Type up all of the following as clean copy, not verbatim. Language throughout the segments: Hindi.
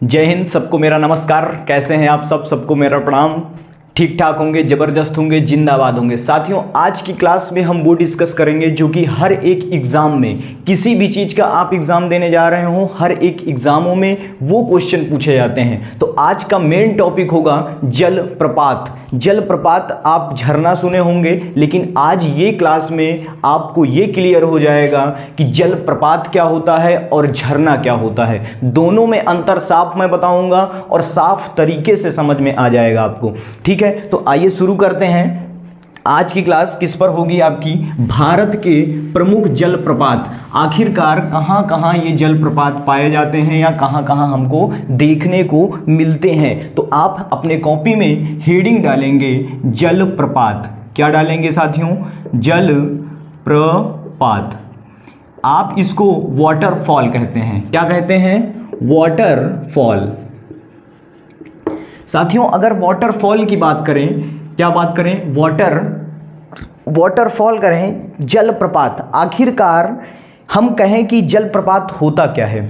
जय हिंद। सबको मेरा नमस्कार। कैसे हैं आप सब? सबको मेरा प्रणाम। ठीक ठाक होंगे, ज़बरदस्त होंगे, जिंदाबाद होंगे। साथियों, आज की क्लास में हम वो डिस्कस करेंगे जो कि हर एक एग्ज़ाम में, किसी भी चीज़ का आप एग्ज़ाम देने जा रहे हो, हर एक एग्ज़ामों में वो क्वेश्चन पूछे जाते हैं। तो आज का मेन टॉपिक होगा जलप्रपात। जलप्रपात आप झरना सुने होंगे, लेकिन आज ये क्लास में आपको ये क्लियर हो जाएगा कि जलप्रपात क्या होता है और झरना क्या होता है। दोनों में अंतर साफ मैं बताऊंगा और साफ तरीके से समझ में आ जाएगा आपको। ठीक है, तो आइए शुरू करते हैं। आज की क्लास किस पर होगी आपकी? भारत के प्रमुख जलप्रपात। आखिरकार कहाँ कहाँ ये जलप्रपात पाए जाते हैं या कहाँ कहाँ हमको देखने को मिलते हैं। तो आप अपने कॉपी में हेडिंग डालेंगे जलप्रपात। क्या डालेंगे साथियों? जलप्रपात। आप इसको वाटरफॉल कहते हैं। क्या कहते हैं? वाटरफॉल। साथियों, अगर वाटरफॉल की बात करें, क्या बात करें? वाटरफॉल करें, जलप्रपात। आखिरकार हम कहें कि जलप्रपात होता क्या है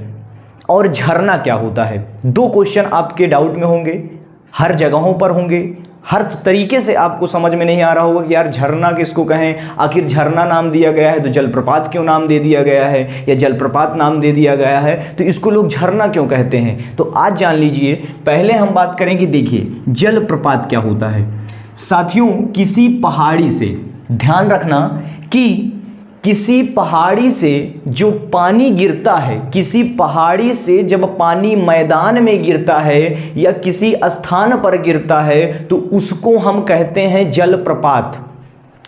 और झरना क्या होता है। दो क्वेश्चन आपके डाउट में होंगे, हर जगहों पर होंगे, हर तरीके से आपको समझ में नहीं आ रहा होगा कि यार झरना किसको कहें, आखिर झरना नाम दिया गया है तो जलप्रपात क्यों नाम दे दिया गया है, या जलप्रपात नाम दे दिया गया है तो इसको लोग झरना क्यों कहते हैं। तो आज जान लीजिए। पहले हम बात करें कि देखिए जलप्रपात क्या होता है। साथियों, किसी पहाड़ी से, ध्यान रखना कि किसी पहाड़ी से जो पानी गिरता है, किसी पहाड़ी से जब पानी मैदान में गिरता है या किसी स्थान पर गिरता है तो उसको हम कहते हैं जलप्रपात।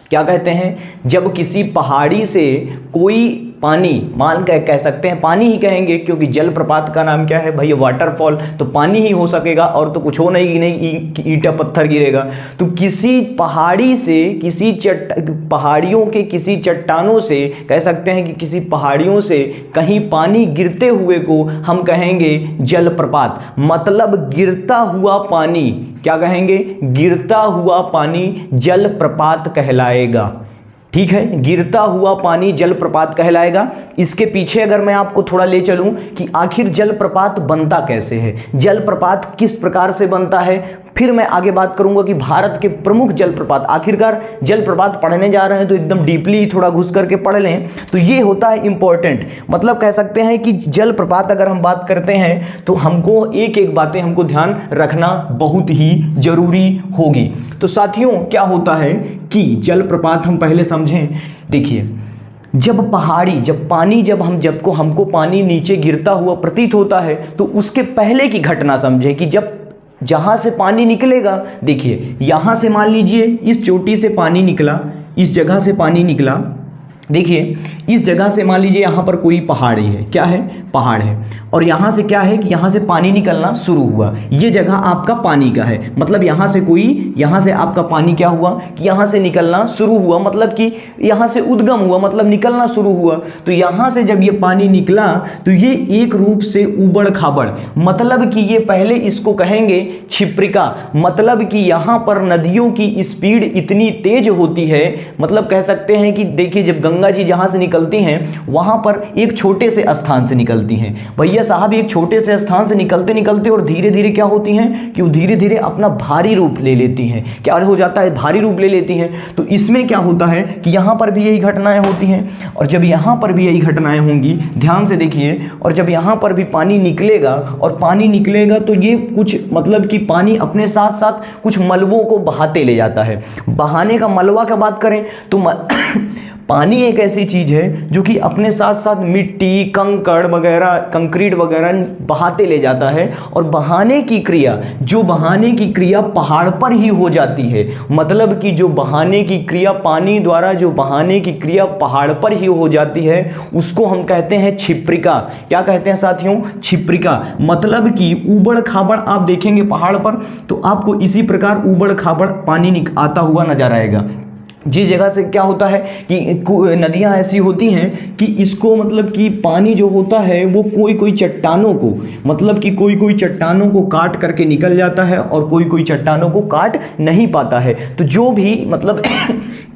क्या कहते हैं? जब किसी पहाड़ी से कोई पानी, मान कह सकते हैं, पानी ही कहेंगे क्योंकि जलप्रपात का नाम क्या है भैया? वाटरफॉल। तो पानी ही हो सकेगा और तो कुछ हो नहीं ईंटा पत्थर गिरेगा। तो किसी पहाड़ी से, किसी पहाड़ियों के किसी चट्टानों से, कह सकते हैं कि किसी पहाड़ियों से कहीं पानी गिरते हुए को हम कहेंगे जलप्रपात। मतलब गिरता हुआ पानी, क्या कहेंगे? गिरता हुआ पानी जलप्रपात कहलाएगा। ठीक है, गिरता हुआ पानी जलप्रपात कहलाएगा। इसके पीछे अगर मैं आपको थोड़ा ले चलूं कि आखिर जलप्रपात बनता कैसे है, जलप्रपात किस प्रकार से बनता है, फिर मैं आगे बात करूंगा कि भारत के प्रमुख जलप्रपात। आखिरकार जलप्रपात पढ़ने जा रहे हैं तो एकदम डीपली थोड़ा घुस करके पढ़ लें तो ये होता है इंपॉर्टेंट। मतलब कह सकते हैं कि जलप्रपात अगर हम बात करते हैं तो हमको एक एक बातें हमको ध्यान रखना बहुत ही जरूरी होगी। तो साथियों, क्या होता है कि जलप्रपात हम पहले समझें। देखिए, जब पहाड़ी, जब पानी, जब हमको पानी नीचे गिरता हुआ प्रतीत होता है तो उसके पहले की घटना समझें कि जब जहां से पानी निकलेगा। देखिए, यहां से मान लीजिए इस चोटी से पानी निकला, इस जगह से पानी निकला। देखिए, इस जगह से मान लीजिए यहाँ पर कोई पहाड़ी है। क्या है? पहाड़ है। और यहाँ से क्या है कि यहाँ से पानी निकलना शुरू हुआ। ये जगह आपका पानी का है। मतलब यहाँ से आपका पानी क्या हुआ कि यहाँ से निकलना शुरू हुआ, मतलब कि यहाँ से उद्गम हुआ, मतलब निकलना शुरू हुआ। तो यहाँ से जब ये पानी निकला तो ये एक रूप से उबड़ खाबड़, मतलब कि ये पहले इसको कहेंगे क्षिप्रिका। मतलब कि यहाँ पर नदियों की स्पीड इतनी तेज होती है, मतलब कह सकते हैं कि देखिए, जब गंगा जी जहाँ से निकलती हैं वहाँ पर एक छोटे से स्थान से निकलती हैं भैया साहब। एक छोटे से स्थान से निकलते निकलते और धीरे धीरे क्या होती हैं कि वो धीरे धीरे अपना भारी रूप ले लेती हैं। क्या हो जाता है? भारी रूप ले लेती हैं। तो इसमें क्या होता है कि यहाँ पर भी यही घटनाएं होती हैं और जब यहाँ पर भी यही घटनाएं होंगी, ध्यान से देखिए, और जब यहाँ पर भी पानी निकलेगा और पानी निकलेगा तो ये कुछ, मतलब कि पानी अपने साथ साथ कुछ मलबों को बहाते ले जाता है। बहाने का मलबा का बात करें तो पानी एक ऐसी चीज है जो कि अपने साथ साथ मिट्टी, कंकड़ वगैरह, कंक्रीट वगैरह बहाते ले जाता है। और बहाने की क्रिया पहाड़ पर ही हो जाती है। मतलब कि जो बहाने की क्रिया, पानी द्वारा जो बहाने की क्रिया पहाड़ पर ही हो जाती है, उसको हम कहते हैं क्षिप्रिका। क्या कहते हैं साथियों? क्षिप्रिका। मतलब कि उबड़ खाबड़ आप देखेंगे पहाड़ पर तो आपको इसी प्रकार उबड़ खाबड़ पानी आता हुआ नजर आएगा। जिस जगह से क्या होता है कि नदियाँ ऐसी होती हैं कि इसको, मतलब कि पानी जो होता है वो कोई चट्टानों को, मतलब कि कोई चट्टानों को काट करके निकल जाता है और कोई चट्टानों को काट नहीं पाता है। तो जो भी मतलब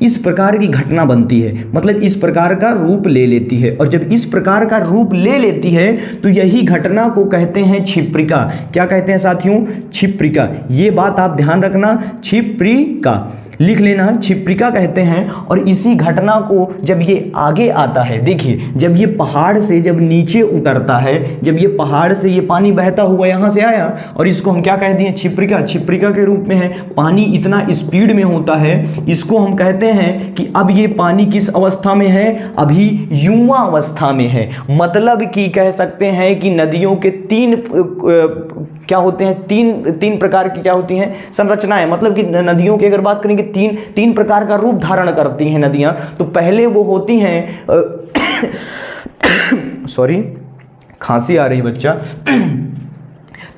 इस प्रकार की घटना बनती है, मतलब इस प्रकार का रूप ले लेती है। और जब इस प्रकार का रूप ले लेती है तो यही घटना को कहते हैं क्षिप्रिका। क्या कहते हैं साथियों? क्षिप्रिका। ये बात आप ध्यान रखना, क्षिप्रिका लिख लेना, क्षिप्रिका कहते हैं। और इसी घटना को जब ये आगे आता है, देखिए जब ये पहाड़ से जब नीचे उतरता है, जब ये पहाड़ से ये पानी बहता हुआ यहाँ से आया और इसको हम क्या कह दिए? क्षिप्रिका। क्षिप्रिका के रूप में है, पानी इतना स्पीड में होता है, इसको हम कहते हैं कि अब ये पानी किस अवस्था में है? अभी युवा अवस्था में है। मतलब कि कह सकते हैं कि नदियों के तीन क्या होते हैं, तीन प्रकार की क्या होती हैं? संरचनाएं। मतलब कि नदियों की अगर बात करेंगे तीन प्रकार का रूप धारण करती हैं नदियां। तो पहले वो होती हैं सॉरी खांसी आ रही बच्चा।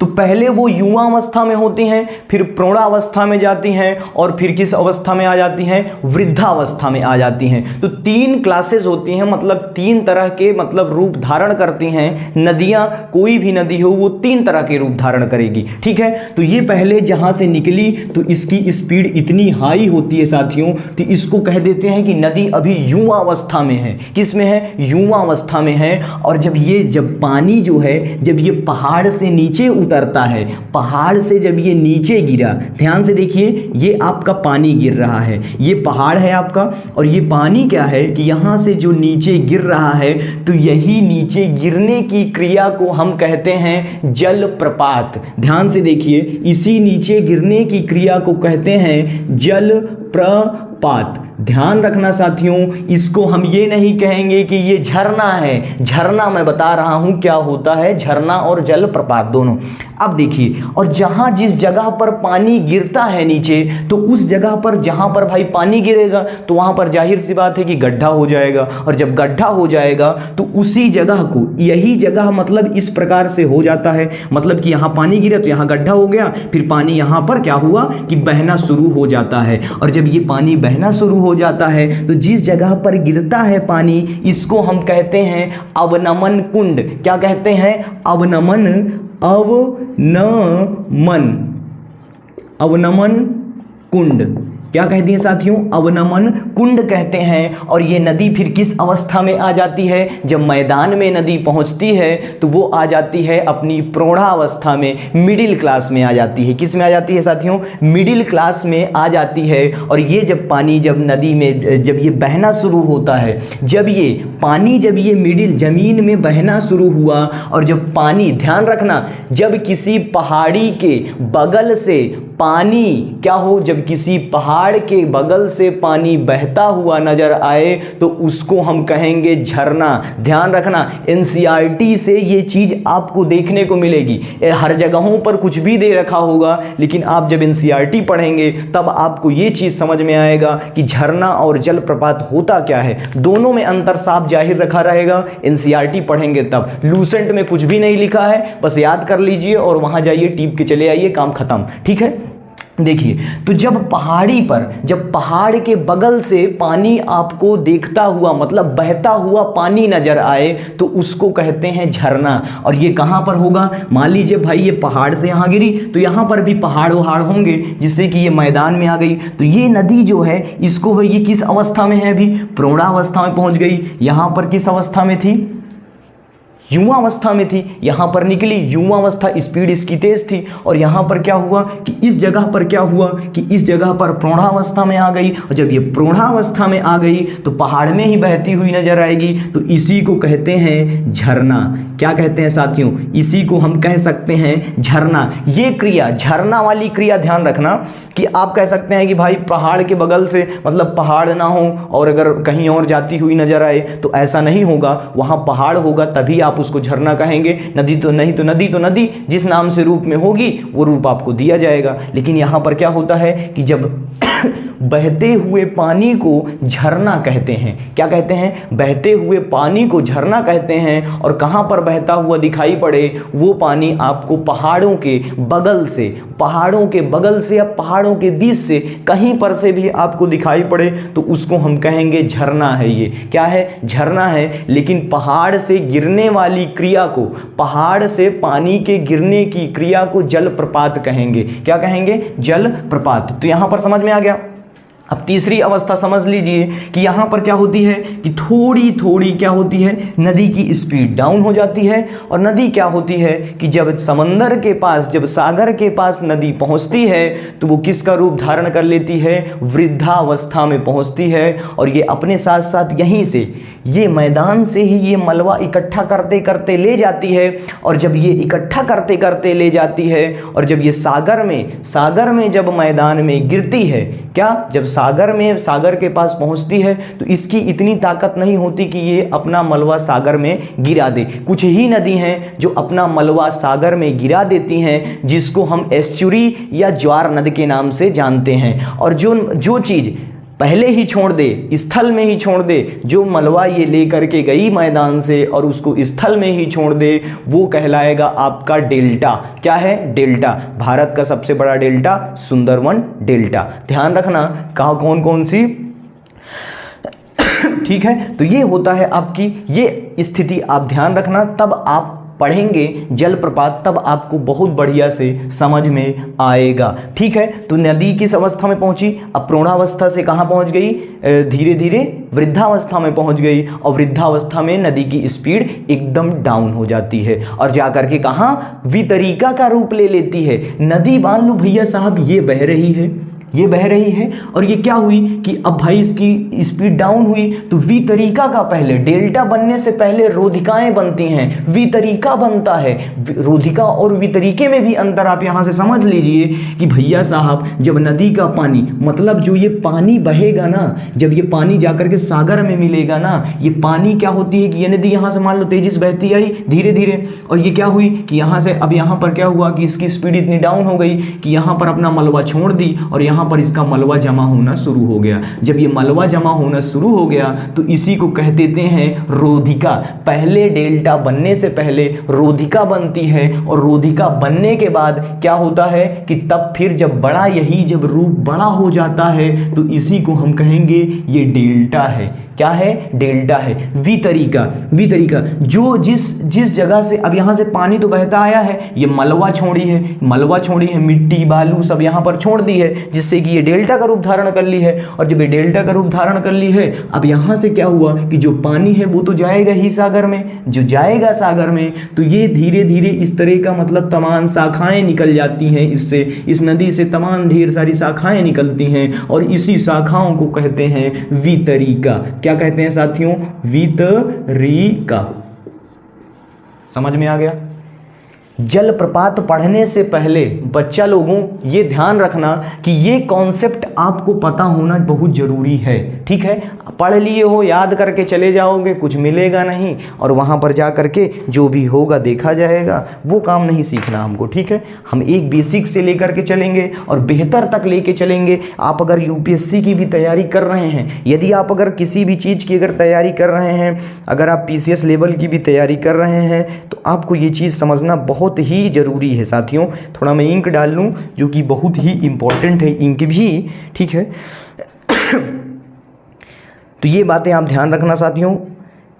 तो पहले वो युवा अवस्था में होती हैं, फिर प्रौढ़ावस्था में जाती हैं और फिर किस अवस्था में आ जाती हैं? वृद्धावस्था में आ जाती हैं। तो 3 क्लासेस होती हैं, मतलब 3 तरह के मतलब रूप धारण करती हैं नदियां। कोई भी नदी हो वो 3 तरह के रूप धारण करेगी, ठीक है। तो ये पहले जहां से निकली तो इसकी स्पीड इतनी हाई होती है साथियों, तो इसको कह देते हैं कि नदी अभी युवा अवस्था में है। किस में है? युवा अवस्था में है। और जब पानी जो है जब ये पहाड़ से नीचे उतरता है, पहाड़ से जब ये नीचे गिरा, ध्यान से देखिए, ये आपका पानी गिर रहा है, ये पहाड़ है आपका, और ये पानी क्या है कि यहाँ से जो नीचे गिर रहा है, तो यही नीचे गिरने की क्रिया को हम कहते हैं जल प्रपात। ध्यान से देखिए, इसी नीचे गिरने की क्रिया को कहते हैं जल प्रपात। ध्यान रखना साथियों, इसको हम ये नहीं कहेंगे कि ये झरना है। झरना मैं बता रहा हूं क्या होता है, झरना और जल प्रपात दोनों। अब देखिए, और जहां जिस जगह पर पानी गिरता है नीचे, तो उस जगह पर जहां पर भाई पानी गिरेगा तो वहां पर जाहिर सी बात है कि गड्ढा हो जाएगा। और जब गड्ढा हो जाएगा तो उसी जगह को, यही जगह मतलब इस प्रकार से हो जाता है, मतलब कि यहां पानी गिरा तो यहां गड्ढा हो गया, फिर पानी यहां पर क्या हुआ कि बहना शुरू हो जाता है। और जब ये पानी बहना शुरू हो जाता है तो जिस जगह पर गिरता है पानी, इसको हम कहते हैं अवनमन कुंड। क्या कहते हैं? अवनमन कुंड। क्या कहते हैं साथियों? अवनमन कुंड कहते हैं। और ये नदी फिर किस अवस्था में आ जाती है? जब मैदान में नदी पहुंचती है तो वो आ जाती है अपनी प्रौढ़ावस्था में, मिडिल क्लास में आ जाती है। किस में आ जाती है साथियों? मिडिल क्लास में आ जाती है। और ये जब पानी जब नदी में जब ये बहना शुरू होता है, जब ये पानी जब ये मिडिल जमीन में बहना शुरू हुआ, और जब पानी, ध्यान रखना, जब किसी पहाड़ी के बगल से पानी क्या हो, जब किसी पहाड़ के बगल से पानी बहता हुआ नजर आए तो उसको हम कहेंगे झरना। ध्यान रखना, एनसीईआरटी से ये चीज आपको देखने को मिलेगी। हर जगहों पर कुछ भी दे रखा होगा, लेकिन आप जब एनसीईआरटी पढ़ेंगे तब आपको ये चीज समझ में आएगा कि झरना और जलप्रपात होता क्या है। दोनों में अंतर साफ जाहिर रखा रहेगा, एनसीईआरटी पढ़ेंगे तब। लूसेंट में कुछ भी नहीं लिखा है, बस याद कर लीजिए और वहां जाइए, टीप के चले आइए, काम खत्म, ठीक है। देखिए, तो जब पहाड़ी पर, जब पहाड़ के बगल से पानी आपको देखता हुआ मतलब बहता हुआ पानी नजर आए तो उसको कहते हैं झरना। और ये कहाँ पर होगा? मान लीजिए भाई ये पहाड़ से यहाँ गिरी तो यहाँ पर भी पहाड़ वहाड़ होंगे, जिससे कि ये मैदान में आ गई। तो ये नदी जो है इसको भाई ये किस अवस्था में है? अभी प्रौढ़ावस्था में पहुँच गई। यहाँ पर किस अवस्था में थी? युवा अवस्था में थी। यहाँ पर निकली युवा अवस्था, स्पीड इसकी तेज थी। और यहाँ पर क्या हुआ कि इस जगह पर क्या हुआ कि इस जगह पर प्रौढ़ावस्था में आ गई। और जब ये प्रौढ़ावस्था में आ गई तो पहाड़ में ही बहती हुई नजर आएगी, तो इसी को कहते हैं झरना। क्या कहते हैं साथियों? इसी को हम कह सकते हैं झरना। ये क्रिया, झरना वाली क्रिया ध्यान रखना कि आप कह सकते हैं कि भाई पहाड़ के बगल से मतलब पहाड़ ना हो और अगर कहीं और जाती हुई नजर आए तो ऐसा नहीं होगा, वहाँ पहाड़ होगा तभी आप उसको झरना कहेंगे। नदी तो नहीं, तो नदी जिस नाम से रूप में होगी वो रूप आपको दिया जाएगा। लेकिन यहाँ पर क्या होता है कि जब बहते हुए पानी को झरना कहते हैं। क्या कहते हैं? बहते हुए पानी को झरना कहते हैं। और कहाँ पर बहता हुआ दिखाई पड़े वो पानी आपको पहाड़ों के बगल से, पहाड़ों के बगल से या पहाड़ों के बीच से कहीं पर से भी आपको दिखाई पड़े तो उसको हम कहेंगे झरना है। ये क्या है? झरना है। लेकिन पहाड़ से गिरने वाली क्रिया को, पहाड़ से पानी के गिरने की क्रिया को जलप्रपात कहेंगे। क्या कहेंगे? जलप्रपात। तो यहाँ पर समझ में आ गया। अब तीसरी अवस्था समझ लीजिए कि यहाँ पर क्या होती है कि थोड़ी थोड़ी क्या होती है, नदी की स्पीड डाउन हो जाती है। और नदी क्या होती है कि जब समंदर के पास, जब सागर के पास नदी पहुँचती है तो वो किसका रूप धारण कर लेती है, वृद्धावस्था में पहुँचती है। और ये अपने साथ साथ यहीं से, ये मैदान से ही ये मलबा इकट्ठा करते करते ले जाती है। और जब ये इकट्ठा करते करते ले जाती है और जब ये सागर में जब मैदान में गिरती है, क्या, जब सागर के पास पहुंचती है तो इसकी इतनी ताकत नहीं होती कि ये अपना मलबा सागर में गिरा दे। कुछ ही नदी हैं जो अपना मलबा सागर में गिरा देती हैं, जिसको हम एस्चुरी या ज्वार नदी के नाम से जानते हैं। और जो चीज़ पहले ही छोड़ दे, स्थल में ही छोड़ दे, जो मलबा ये लेकर के गई मैदान से और उसको स्थल में ही छोड़ दे, वो कहलाएगा आपका डेल्टा। क्या है, डेल्टा। भारत का सबसे बड़ा डेल्टा सुंदरवन डेल्टा। ध्यान रखना कहाँ कौन कौन सी ठीक है। तो ये होता है आपकी ये स्थिति, आप ध्यान रखना, तब आप पढ़ेंगे जलप्रपात, तब आपको बहुत बढ़िया से समझ में आएगा। ठीक है, तो नदी किस अवस्था में पहुंची, अब प्रौढ़ावस्था से कहाँ पहुंच गई, धीरे धीरे वृद्धावस्था में पहुंच गई। और वृद्धावस्था में नदी की स्पीड एकदम डाउन हो जाती है और जाकर के कहाँ, वितरिका का रूप ले लेती है। नदी मान लो भैया साहब ये बह रही है, ये बह रही है और ये क्या हुई कि अब भाई इसकी स्पीड डाउन हुई तो वितरिका का, पहले डेल्टा बनने से पहले रोधिकाएं बनती हैं, वितरिका बनता है। रोधिका और वितरिके में भी अंतर आप यहाँ से समझ लीजिए कि भैया साहब जब नदी का पानी, मतलब जो ये पानी बहेगा ना, जब ये पानी जाकर के सागर में मिलेगा ना, ये पानी क्या होती है कि ये नदी यहाँ से मान लो तेजी से बहती आई धीरे धीरे, और ये क्या हुई कि यहाँ से, अब यहाँ पर क्या हुआ कि इसकी स्पीड इतनी डाउन हो गई कि यहाँ पर अपना मलबा छोड़ दी और यहाँ पर इसका मलबा जमा होना शुरू हो गया। जब ये मलबा जमा होना शुरू हो गया तो इसी को कह देते हैं रोधिका। पहले डेल्टा बनने से पहले रोधिका बनती है और रोधिका बनने के बाद क्या होता है कि तब फिर जब बड़ा, यही जब रूप बड़ा हो जाता है तो इसी को हम कहेंगे ये डेल्टा है। क्या है, डेल्टा है। वितरिका जो जिस जगह से, अब यहाँ से पानी तो बहता आया है, ये मलबा छोड़ी है, मिट्टी बालू सब यहाँ पर छोड़ दी है, जिससे कि ये डेल्टा का रूप धारण कर ली है। और जब ये डेल्टा का रूप धारण कर ली है, अब यहाँ से क्या हुआ कि जो पानी है वो तो जाएगा ही सागर में, जो जाएगा सागर में तो ये धीरे धीरे इस तरह का, मतलब तमाम शाखाएं निकल जाती हैं इससे, इस नदी से तमाम ढेर सारी शाखाएं निकलती हैं और इसी शाखाओं को कहते हैं वितरिका। क्या कहते हैं साथियों, वितरिका। समझ में आ गया। जलप्रपात पढ़ने से पहले बच्चा लोगों ये ध्यान रखना कि ये कॉन्सेप्ट आपको पता होना बहुत ज़रूरी है। ठीक है, पढ़ लिए हो, याद करके चले जाओगे, कुछ मिलेगा नहीं और वहाँ पर जा करके जो भी होगा देखा जाएगा, वो काम नहीं सीखना हमको। ठीक है, हम एक बेसिक से लेकर के चलेंगे और बेहतर तक लेके चलेंगे। आप अगर यूपीएससी की भी तैयारी कर रहे हैं, यदि आप अगर किसी भी चीज़ की अगर तैयारी कर रहे हैं, अगर आप पीसीएस लेवल की भी तैयारी कर रहे हैं, तो आपको ये चीज़ समझना बहुत ही ज़रूरी है साथियों। थोड़ा मैं इंक डाल लूँ जो कि बहुत ही इम्पोर्टेंट है, इंक भी। ठीक है तो ये बातें आप ध्यान रखना साथियों,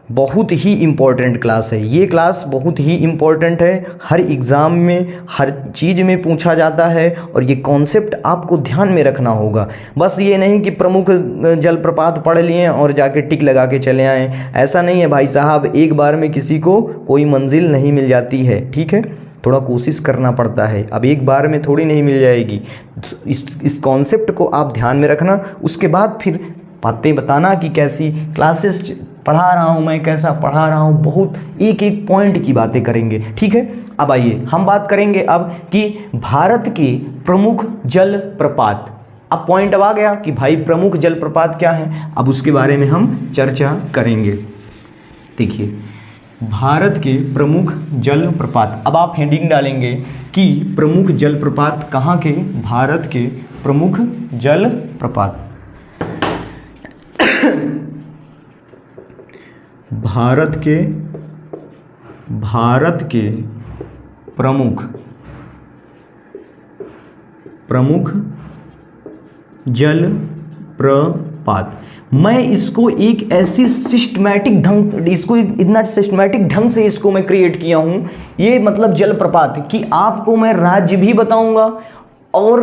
बहुत ही इम्पोर्टेंट क्लास है ये। क्लास बहुत ही इम्पोर्टेंट है, हर एग्ज़ाम में हर चीज़ में पूछा जाता है और ये कॉन्सेप्ट आपको ध्यान में रखना होगा। बस ये नहीं कि प्रमुख जलप्रपात पढ़ लिए और जाके टिक लगा के चले आएँ, ऐसा नहीं है भाई साहब। एक बार में किसी को कोई मंजिल नहीं मिल जाती है। ठीक है, थोड़ा कोशिश करना पड़ता है, अब एक बार में थोड़ी नहीं मिल जाएगी। इस कॉन्सेप्ट को आप ध्यान में रखना, उसके बाद फिर बातें बताना कि कैसी क्लासेस पढ़ा रहा हूँ मैं, कैसा पढ़ा रहा हूँ, बहुत एक एक पॉइंट की बातें करेंगे। ठीक है, अब आइए हम बात करेंगे अब कि भारत के प्रमुख जलप्रपात। अब पॉइंट अब आ गया कि भाई प्रमुख जलप्रपात क्या है, अब उसके बारे में हम चर्चा करेंगे। देखिए, भारत के प्रमुख जलप्रपात, अब आप हेडिंग डालेंगे कि प्रमुख जलप्रपात कहाँ के, भारत के प्रमुख जलप्रपात। भारत के प्रमुख जलप्रपात। मैं इसको एक ऐसी सिस्टमैटिक ढंग, इसको इतना सिस्टमैटिक ढंग से इसको मैं क्रिएट किया हूँ, ये मतलब जलप्रपात कि आपको मैं राज्य भी बताऊंगा और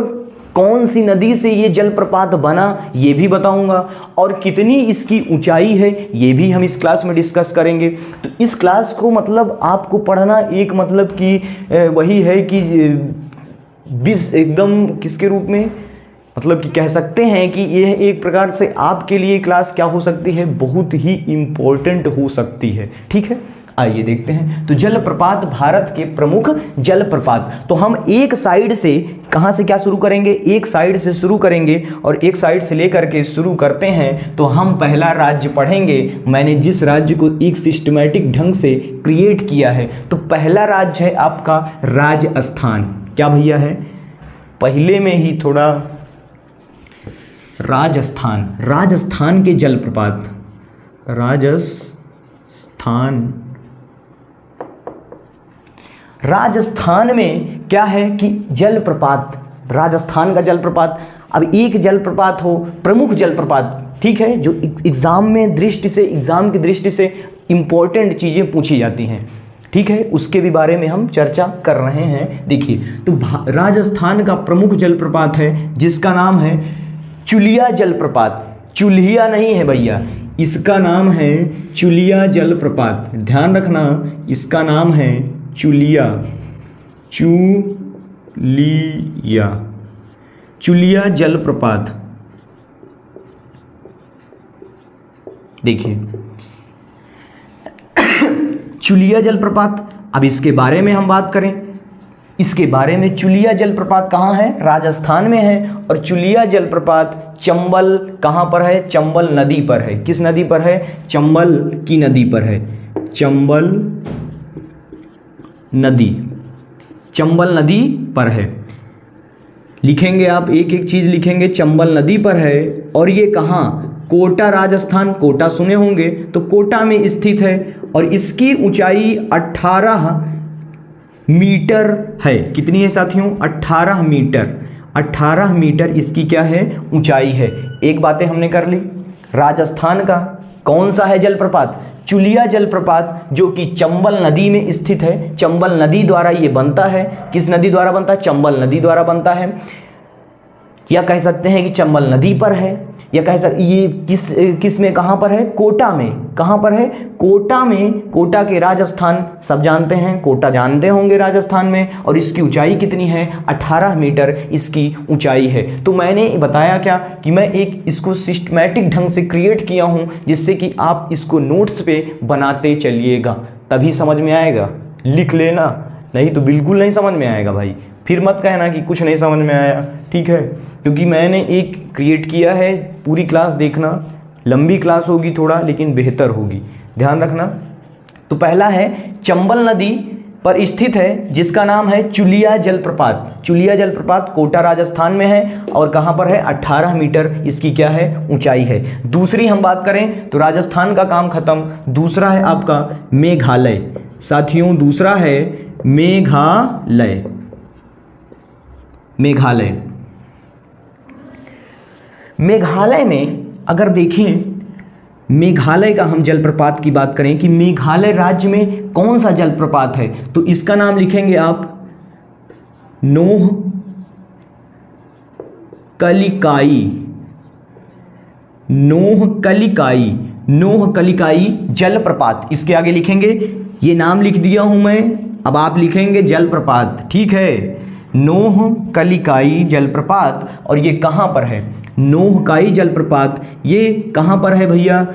कौन सी नदी से ये जलप्रपात बना ये भी बताऊंगा, और कितनी इसकी ऊंचाई है ये भी हम इस क्लास में डिस्कस करेंगे। तो इस क्लास को मतलब आपको पढ़ना एक मतलब कि वही है कि एकदम किसके रूप में, मतलब कि कह सकते हैं कि यह एक प्रकार से आपके लिए क्लास क्या हो सकती है, बहुत ही इम्पोर्टेंट हो सकती है। ठीक है, आइए देखते हैं। तो जलप्रपात, भारत के प्रमुख जलप्रपात। तो हम एक साइड से, कहाँ से क्या शुरू करेंगे, एक साइड से शुरू करेंगे और एक साइड से लेकर के शुरू करते हैं। तो हम पहला राज्य पढ़ेंगे। मैंने जिस राज्य को एक सिस्टमैटिक ढंग से क्रिएट किया है, तो पहला राज्य है आपका राजस्थान। क्या भैया है, पहले में ही थोड़ा राजस्थान, राजस्थान के जलप्रपात, राजस्थान में क्या है कि जलप्रपात, राजस्थान का जलप्रपात। अब एक जलप्रपात हो, प्रमुख जलप्रपात, ठीक है, जो एग्जाम में दृष्टि से, एग्जाम की दृष्टि से इंपॉर्टेंट चीज़ें पूछी जाती हैं, ठीक है, उसके भी बारे में हम चर्चा कर रहे हैं। देखिए, तो राजस्थान का प्रमुख जलप्रपात है जिसका नाम है चुलिया जलप्रपात। चुलिया नहीं है भैया, इसका नाम है चुलिया जलप्रपात। ध्यान रखना, इसका नाम है चुलिया, चुलिया, चुलिया जलप्रपात। देखिए चुलिया जलप्रपात, अब इसके बारे में हम बात करें, इसके बारे में चुलिया जलप्रपात कहाँ है, राजस्थान में है। और चुलिया जलप्रपात चंबल कहाँ पर है, चंबल नदी पर है। किस नदी पर है, चंबल की नदी पर है, चंबल नदी, चंबल नदी पर है। लिखेंगे आप, एक एक चीज लिखेंगे, चंबल नदी पर है। और ये कहाँ, कोटा राजस्थान, कोटा सुने होंगे, तो कोटा में स्थित है और इसकी ऊंचाई 18 मीटर है। कितनी है साथियों, 18 मीटर, 18 मीटर इसकी क्या है, ऊंचाई है। एक बातें हमने कर ली, राजस्थान का कौन सा है जलप्रपात, चुलिया जलप्रपात, जो कि चंबल नदी में स्थित है। चंबल नदी द्वारा ये बनता है। किस नदी द्वारा बनता है, चंबल नदी द्वारा बनता है। या कह सकते हैं कि चंबल नदी पर है, या कह सकते ये किस में, कहाँ पर है, कोटा में। कहाँ पर है, कोटा में। कोटा के राजस्थान सब जानते हैं, कोटा जानते होंगे राजस्थान में। और इसकी ऊंचाई कितनी है, 18 मीटर इसकी ऊंचाई है। तो मैंने बताया क्या कि मैं एक इसको सिस्टमैटिक ढंग से क्रिएट किया हूँ, जिससे कि आप इसको नोट्स पे बनाते चलिएगा, तभी समझ में आएगा। लिख लेना, नहीं तो बिल्कुल नहीं समझ में आएगा भाई। फिर मत कहना कि कुछ नहीं समझ में आया, ठीक है, क्योंकि मैंने एक क्रिएट किया है। पूरी क्लास देखना, लंबी क्लास होगी थोड़ा, लेकिन बेहतर होगी, ध्यान रखना। तो पहला है चंबल नदी पर स्थित है, जिसका नाम है चुलिया जलप्रपात। चुलिया जलप्रपात कोटा राजस्थान में है और कहाँ पर है, 18 मीटर इसकी क्या है, ऊंचाई है। दूसरी हम बात करें तो राजस्थान का काम खत्म। दूसरा है आपका मेघालय साथियों, दूसरा है मेघालय। मेघालय, मेघालय में अगर देखें, मेघालय का हम जलप्रपात की बात करें कि मेघालय राज्य में कौन सा जलप्रपात है, तो इसका नाम लिखेंगे आप नोह कलिकाई। नोह कलिकाई, नोह कलिकाई जलप्रपात, इसके आगे लिखेंगे, ये नाम लिख दिया हूं मैं, अब आप लिखेंगे जलप्रपात, ठीक है, नोह कलिकाई जलप्रपात। और ये कहाँ पर है, नोहकाई जलप्रपात, ये कहाँ पर है भैया,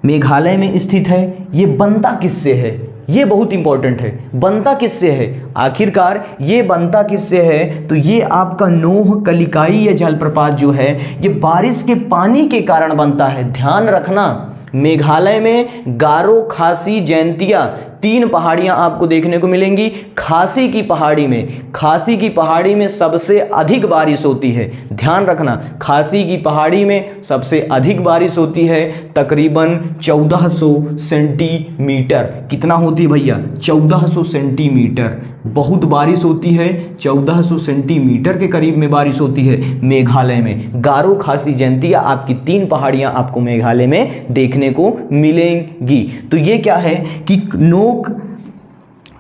मेघालय में स्थित है। ये बनता किससे है, ये बहुत इंपॉर्टेंट है, बनता किससे है, आखिरकार ये बनता किससे है, तो ये आपका नोह कलिकाई ये जलप्रपात जो है, ये बारिश के पानी के कारण बनता है। ध्यान रखना, मेघालय में गारो, खासी, जैंतिया 3 पहाड़ियां आपको देखने को मिलेंगी। खासी की पहाड़ी में, खासी की पहाड़ी में सबसे अधिक बारिश होती है। ध्यान रखना, खासी की पहाड़ी में सबसे अधिक बारिश होती है, तकरीबन 1400 सेंटीमीटर। कितना होती है भैया, 1400 सेंटीमीटर, बहुत बारिश होती है, 1400 सेंटीमीटर के करीब में बारिश होती है मेघालय में। गारो, खासी, जैंतिया आपकी 3 पहाड़ियां आपको मेघालय में देखने को मिलेंगी। तो ये क्या है कि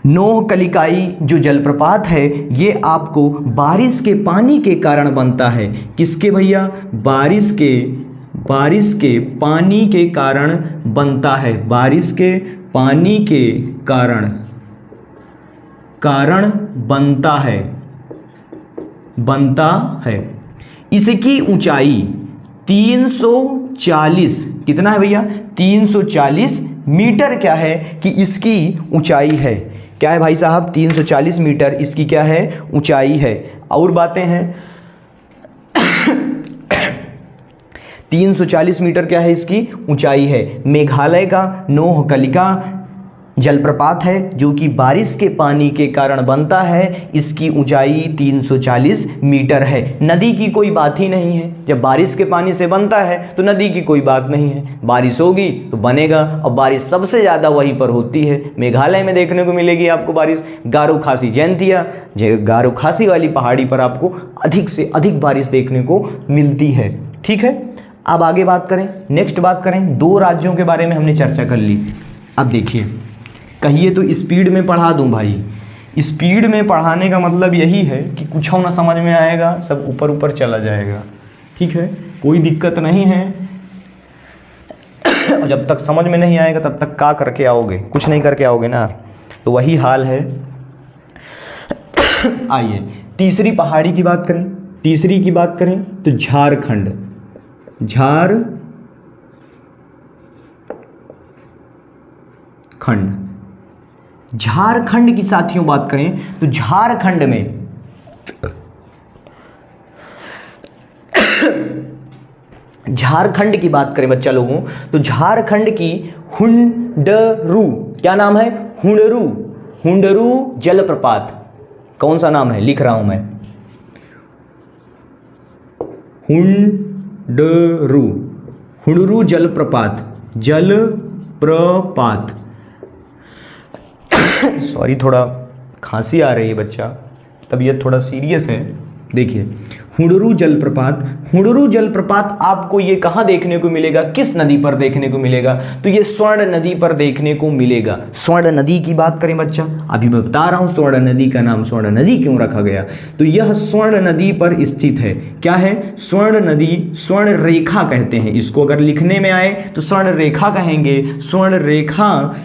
नोहकलिकाई जो जलप्रपात है ये आपको बारिश के पानी के कारण बनता है। किसके भैया? बारिश के पानी के कारण बनता है। बारिश के पानी के कारण बनता है। इसकी ऊंचाई 340, कितना है भैया? 340 मीटर क्या है कि इसकी ऊंचाई है। क्या है भाई साहब? 340 मीटर इसकी क्या है? ऊंचाई है। और बातें हैं 340 मीटर क्या है? इसकी ऊंचाई है। मेघालय का नोहकलिका जलप्रपात है जो कि बारिश के पानी के कारण बनता है। इसकी ऊंचाई 340 मीटर है। नदी की कोई बात ही नहीं है। जब बारिश के पानी से बनता है तो नदी की कोई बात नहीं है। बारिश होगी तो बनेगा, और बारिश सबसे ज़्यादा वहीं पर होती है। मेघालय में देखने को मिलेगी आपको बारिश। गारो खासी जयंतिया, गारो खासी वाली पहाड़ी पर आपको अधिक से अधिक बारिश देखने को मिलती है। ठीक है, अब आगे बात करें, नेक्स्ट बात करें। 2 राज्यों के बारे में हमने चर्चा कर ली। अब देखिए, कहिए तो स्पीड में पढ़ा दूं भाई। स्पीड में पढ़ाने का मतलब यही है कि कुछ ना समझ में आएगा, सब ऊपर ऊपर चला जाएगा। ठीक है, कोई दिक्कत नहीं है। और जब तक समझ में नहीं आएगा तब तक क्या करके आओगे? कुछ नहीं करके आओगे ना। तो वही हाल है। आइए तीसरी पहाड़ी की बात करें। तीसरी की बात करें तो झारखंड झारखंड की साथियों बात करें तो झारखंड की बात करें बच्चा लोगों तो झारखंड की हुंडरू, क्या नाम है? हुंडरू जलप्रपात। कौन सा नाम है? लिख रहा हूं मैं, हुंडरू जलप्रपात। सॉरी, थोड़ा खांसी आ रही है बच्चा, तबीयत थोड़ा सीरियस है। देखिए, हुंडरू जलप्रपात आपको ये कहाँ देखने को मिलेगा? किस नदी पर देखने को मिलेगा? तो ये स्वर्ण नदी पर देखने को मिलेगा। स्वर्ण नदी की बात करें बच्चा, अभी मैं बता रहा हूँ स्वर्ण नदी का नाम स्वर्ण नदी क्यों रखा गया। तो यह स्वर्ण नदी पर स्थित है। क्या है? स्वर्ण नदी, स्वर्ण रेखा कहते हैं इसको। अगर लिखने में आए तो स्वर्ण रेखा कहेंगे। स्वर्ण रेखा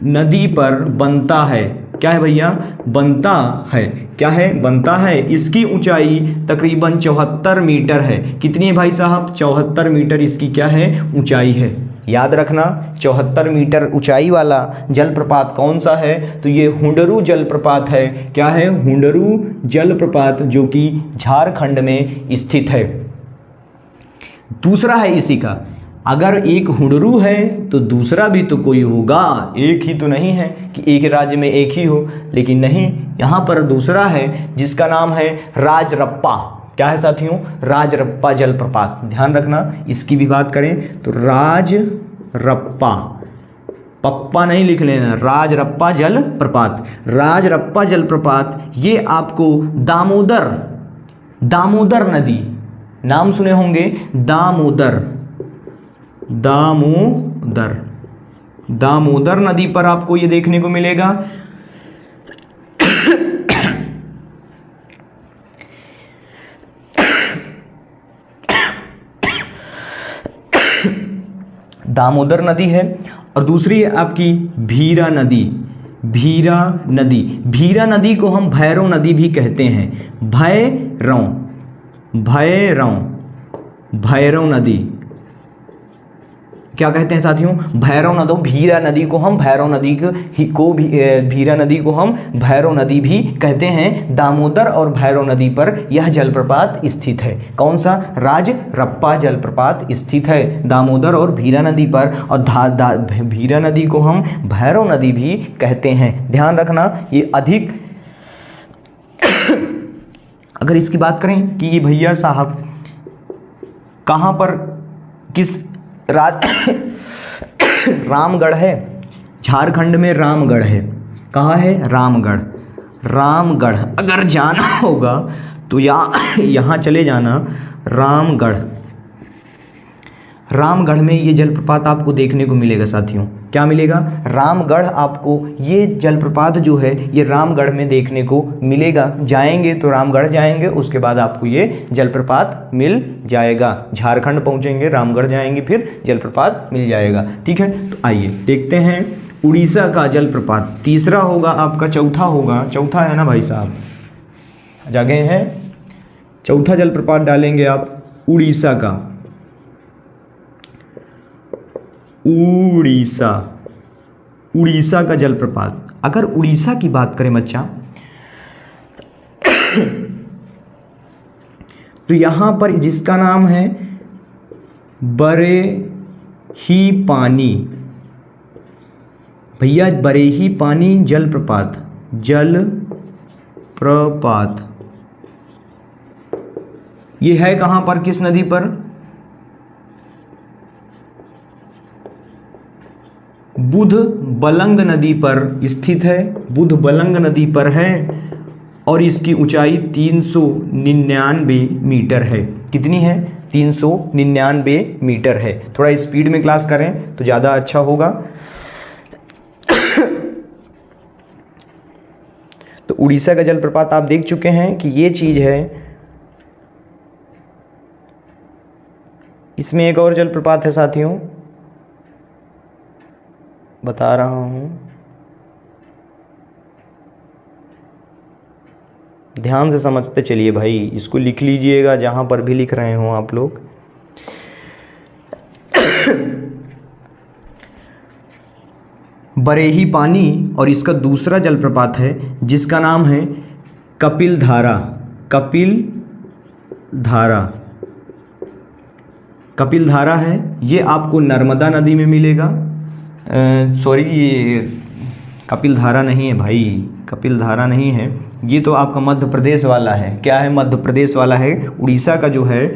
नदी पर बनता है। क्या है भैया? बनता है। क्या है? बनता है। इसकी ऊंचाई तकरीबन 74 मीटर है। कितनी है भाई साहब? 74 मीटर इसकी क्या है? ऊंचाई है। याद रखना, 74 मीटर ऊंचाई वाला जलप्रपात कौन सा है? तो ये हुंडरू जलप्रपात है। क्या है? हुंडरू जलप्रपात, जो कि झारखंड में स्थित है। दूसरा है इसी का, अगर एक हुंडरू है तो दूसरा भी तो कोई होगा, एक ही तो नहीं है कि एक राज्य में एक ही हो। लेकिन नहीं, यहाँ पर दूसरा है जिसका नाम है राजरप्पा। क्या है साथियों? राजरप्पा जलप्रपात। ध्यान रखना, इसकी भी बात करें तो राजरप्पा, पप्पा नहीं लिख लेना, राजरप्पा जलप्रपात। राजरप्पा जलप्रपात ये आपको दामोदर नदी, नाम सुने होंगे, दामोदर नदी पर आपको ये देखने को मिलेगा। दामोदर नदी है। और दूसरी है आपकी भीरा नदी। भीरा नदी को हम भैरव नदी भी कहते हैं। भैरव नदी क्या कहते हैं साथियों? भैरव नदी। भीरा नदी को हम भैरव नदी भी कहते हैं। दामोदर और भैरव नदी पर यह जलप्रपात स्थित है। कौन सा? राजरप्पा जलप्रपात स्थित है दामोदर और भीरा नदी पर। और भीरा नदी को हम भैरव नदी भी कहते हैं। ध्यान रखना, ये अधिक अगर इसकी बात करें कि ये भैया साहब कहाँ पर, किस रामगढ़ है, झारखंड में रामगढ़ है। कहाँ है? रामगढ़ अगर जाना होगा तो यहाँ चले जाना, रामगढ़ में ये जलप्रपात आपको देखने को मिलेगा साथियों। क्या मिलेगा? रामगढ़। आपको ये जलप्रपात जो है ये रामगढ़ में देखने को मिलेगा। जाएंगे तो रामगढ़ जाएंगे, उसके बाद आपको ये जलप्रपात मिल जाएगा। झारखंड पहुंचेंगे, रामगढ़ जाएंगे, फिर जलप्रपात मिल जाएगा। ठीक है, तो आइए देखते हैं उड़ीसा का जलप्रपात। तीसरा होगा आपका, चौथा होगा, चौथा है ना भाई साहब, जगह है। चौथा जलप्रपात डालेंगे आप उड़ीसा का, उड़ीसा, उड़ीसा का जलप्रपात। अगर उड़ीसा की बात करें बच्चा तो यहां पर जिसका नाम है बरेहीपानी, भैया बरेहीपानी जलप्रपात, जलप्रपात ये है कहां पर, किस नदी पर? बुधबलंग नदी पर स्थित है, बुधबलंग नदी पर है और इसकी ऊंचाई 399 मीटर है। कितनी है? 399 मीटर है। थोड़ा स्पीड में क्लास करें तो ज़्यादा अच्छा होगा। तो उड़ीसा का जलप्रपात आप देख चुके हैं कि ये चीज़ है। इसमें एक और जलप्रपात है साथियों, बता रहा हूं, ध्यान से समझते चलिए भाई। इसको लिख लीजिएगा जहां पर भी लिख रहे हो आप लोग। बरेहीपानी और इसका दूसरा जलप्रपात है जिसका नाम है कपिल धारा, कपिल धारा, कपिल धारा है। ये आपको नर्मदा नदी में मिलेगा। सॉरी, ये कपिल धारा नहीं है भाई, कपिल धारा नहीं है, ये तो आपका मध्य प्रदेश वाला है। क्या है? मध्य प्रदेश वाला है। उड़ीसा का जो है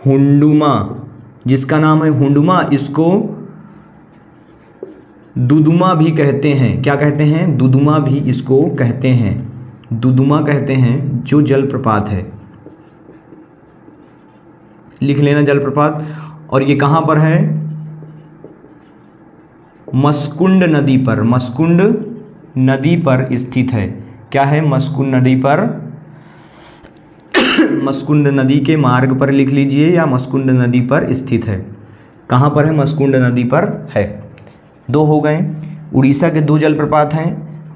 हुंडुमा, जिसका नाम है हुंडुमा, इसको दुदुमा भी कहते हैं। क्या कहते हैं? दुदुमा भी इसको कहते हैं, दुदुमा कहते हैं जो जलप्रपात है। लिख लेना जलप्रपात। और ये कहाँ पर है? मस्कुंड नदी पर, मस्कुंड नदी पर स्थित है। क्या है? मस्कुंड नदी पर, मस्कुंड नदी के मार्ग पर लिख लीजिए, या मस्कुंड नदी पर स्थित है। कहाँ पर है? मस्कुंड नदी पर है। दो हो गए। उड़ीसा के दो जलप्रपात हैं,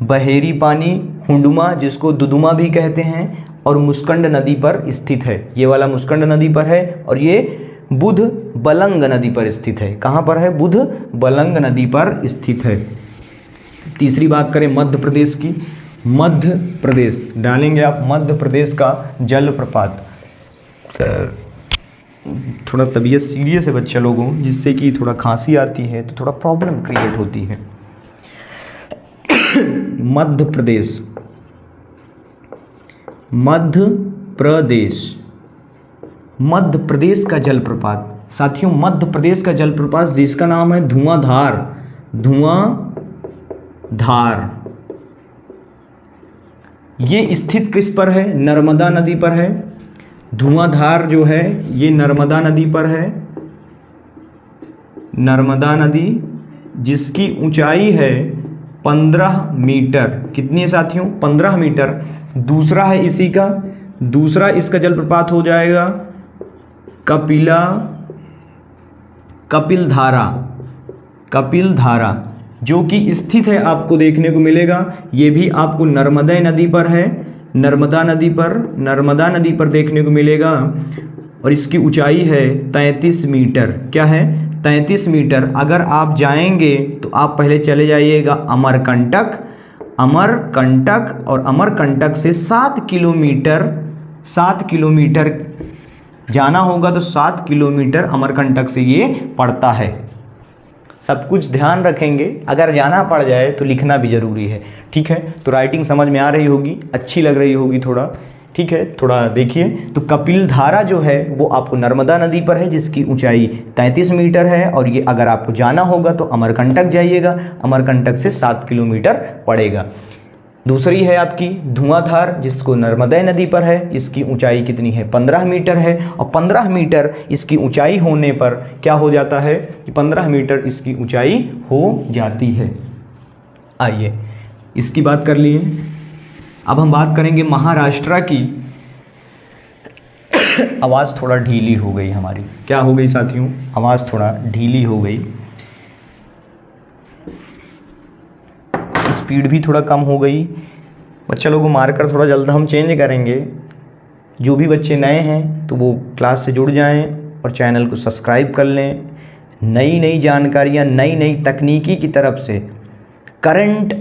बहेरीपानी हुंडुमा जिसको दुदुमा भी कहते हैं, और मुस्कंड नदी पर स्थित है। ये वाला मुस्कंड नदी पर है और ये बुधबलंग नदी पर स्थित है। कहाँ पर है? बुधबलंग नदी पर स्थित है। तीसरी बात करें मध्य प्रदेश की, मध्य प्रदेश डालेंगे आप, मध्य प्रदेश का जलप्रपात। थोड़ा तबीयत सीरियस है बच्चा लोगों, जिससे कि थोड़ा खांसी आती है तो थोड़ा प्रॉब्लम क्रिएट होती है। मध्य प्रदेश, मध्य प्रदेश, मध्य प्रदेश का जलप्रपात। साथियों मध्य प्रदेश का जलप्रपात जिसका नाम है धुआंधार, धुआंधार, ये स्थित किस पर है? नर्मदा नदी पर है। धुआंधार जो है ये नर्मदा नदी पर है, नर्मदा नदी जिसकी ऊंचाई है 15 मीटर। कितनी है साथियों? 15 मीटर। दूसरा है इसी का, दूसरा इसका जलप्रपात हो जाएगा कपिला, कपिल धारा, कपिल धारा जो कि स्थित है, आपको देखने को मिलेगा। ये भी आपको नर्मदा नदी पर है, नर्मदा नदी पर, नर्मदा नदी पर देखने को मिलेगा और इसकी ऊंचाई है 33 मीटर। क्या है? 33 मीटर। अगर आप जाएंगे तो आप पहले चले जाइएगा अमरकंटक, अमरकंटक, और अमरकंटक से 7 किलोमीटर, 7 किलोमीटर जाना होगा। तो 7 किलोमीटर अमरकंटक से ये पड़ता है। सब कुछ ध्यान रखेंगे, अगर जाना पड़ जाए तो लिखना भी ज़रूरी है। ठीक है, तो राइटिंग समझ में आ रही होगी, अच्छी लग रही होगी थोड़ा। ठीक है, थोड़ा देखिए। तो कपिल धारा जो है वो आपको नर्मदा नदी पर है जिसकी ऊंचाई 33 मीटर है, और ये अगर आपको जाना होगा तो अमरकंटक जाइएगा, अमरकंटक से 7 किलोमीटर पड़ेगा। दूसरी है आपकी धुआंधार, जिसको नर्मदा नदी पर है, इसकी ऊंचाई कितनी है 15 मीटर है, और 15 मीटर इसकी ऊंचाई होने पर क्या हो जाता है कि 15 मीटर इसकी ऊंचाई हो जाती है। आइए इसकी बात कर लिए। अब हम बात करेंगे महाराष्ट्र की। आवाज़ थोड़ा ढीली हो गई हमारी, क्या हो गई साथियों, आवाज़ थोड़ा ढीली हो गई, स्पीड भी थोड़ा कम हो गई। बच्चे लोगों को मार्कर थोड़ा जल्द हम चेंज करेंगे। जो भी बच्चे नए हैं तो वो क्लास से जुड़ जाएं और चैनल को सब्सक्राइब कर लें। नई नई जानकारियाँ, नई नई तकनीकी की तरफ से करंट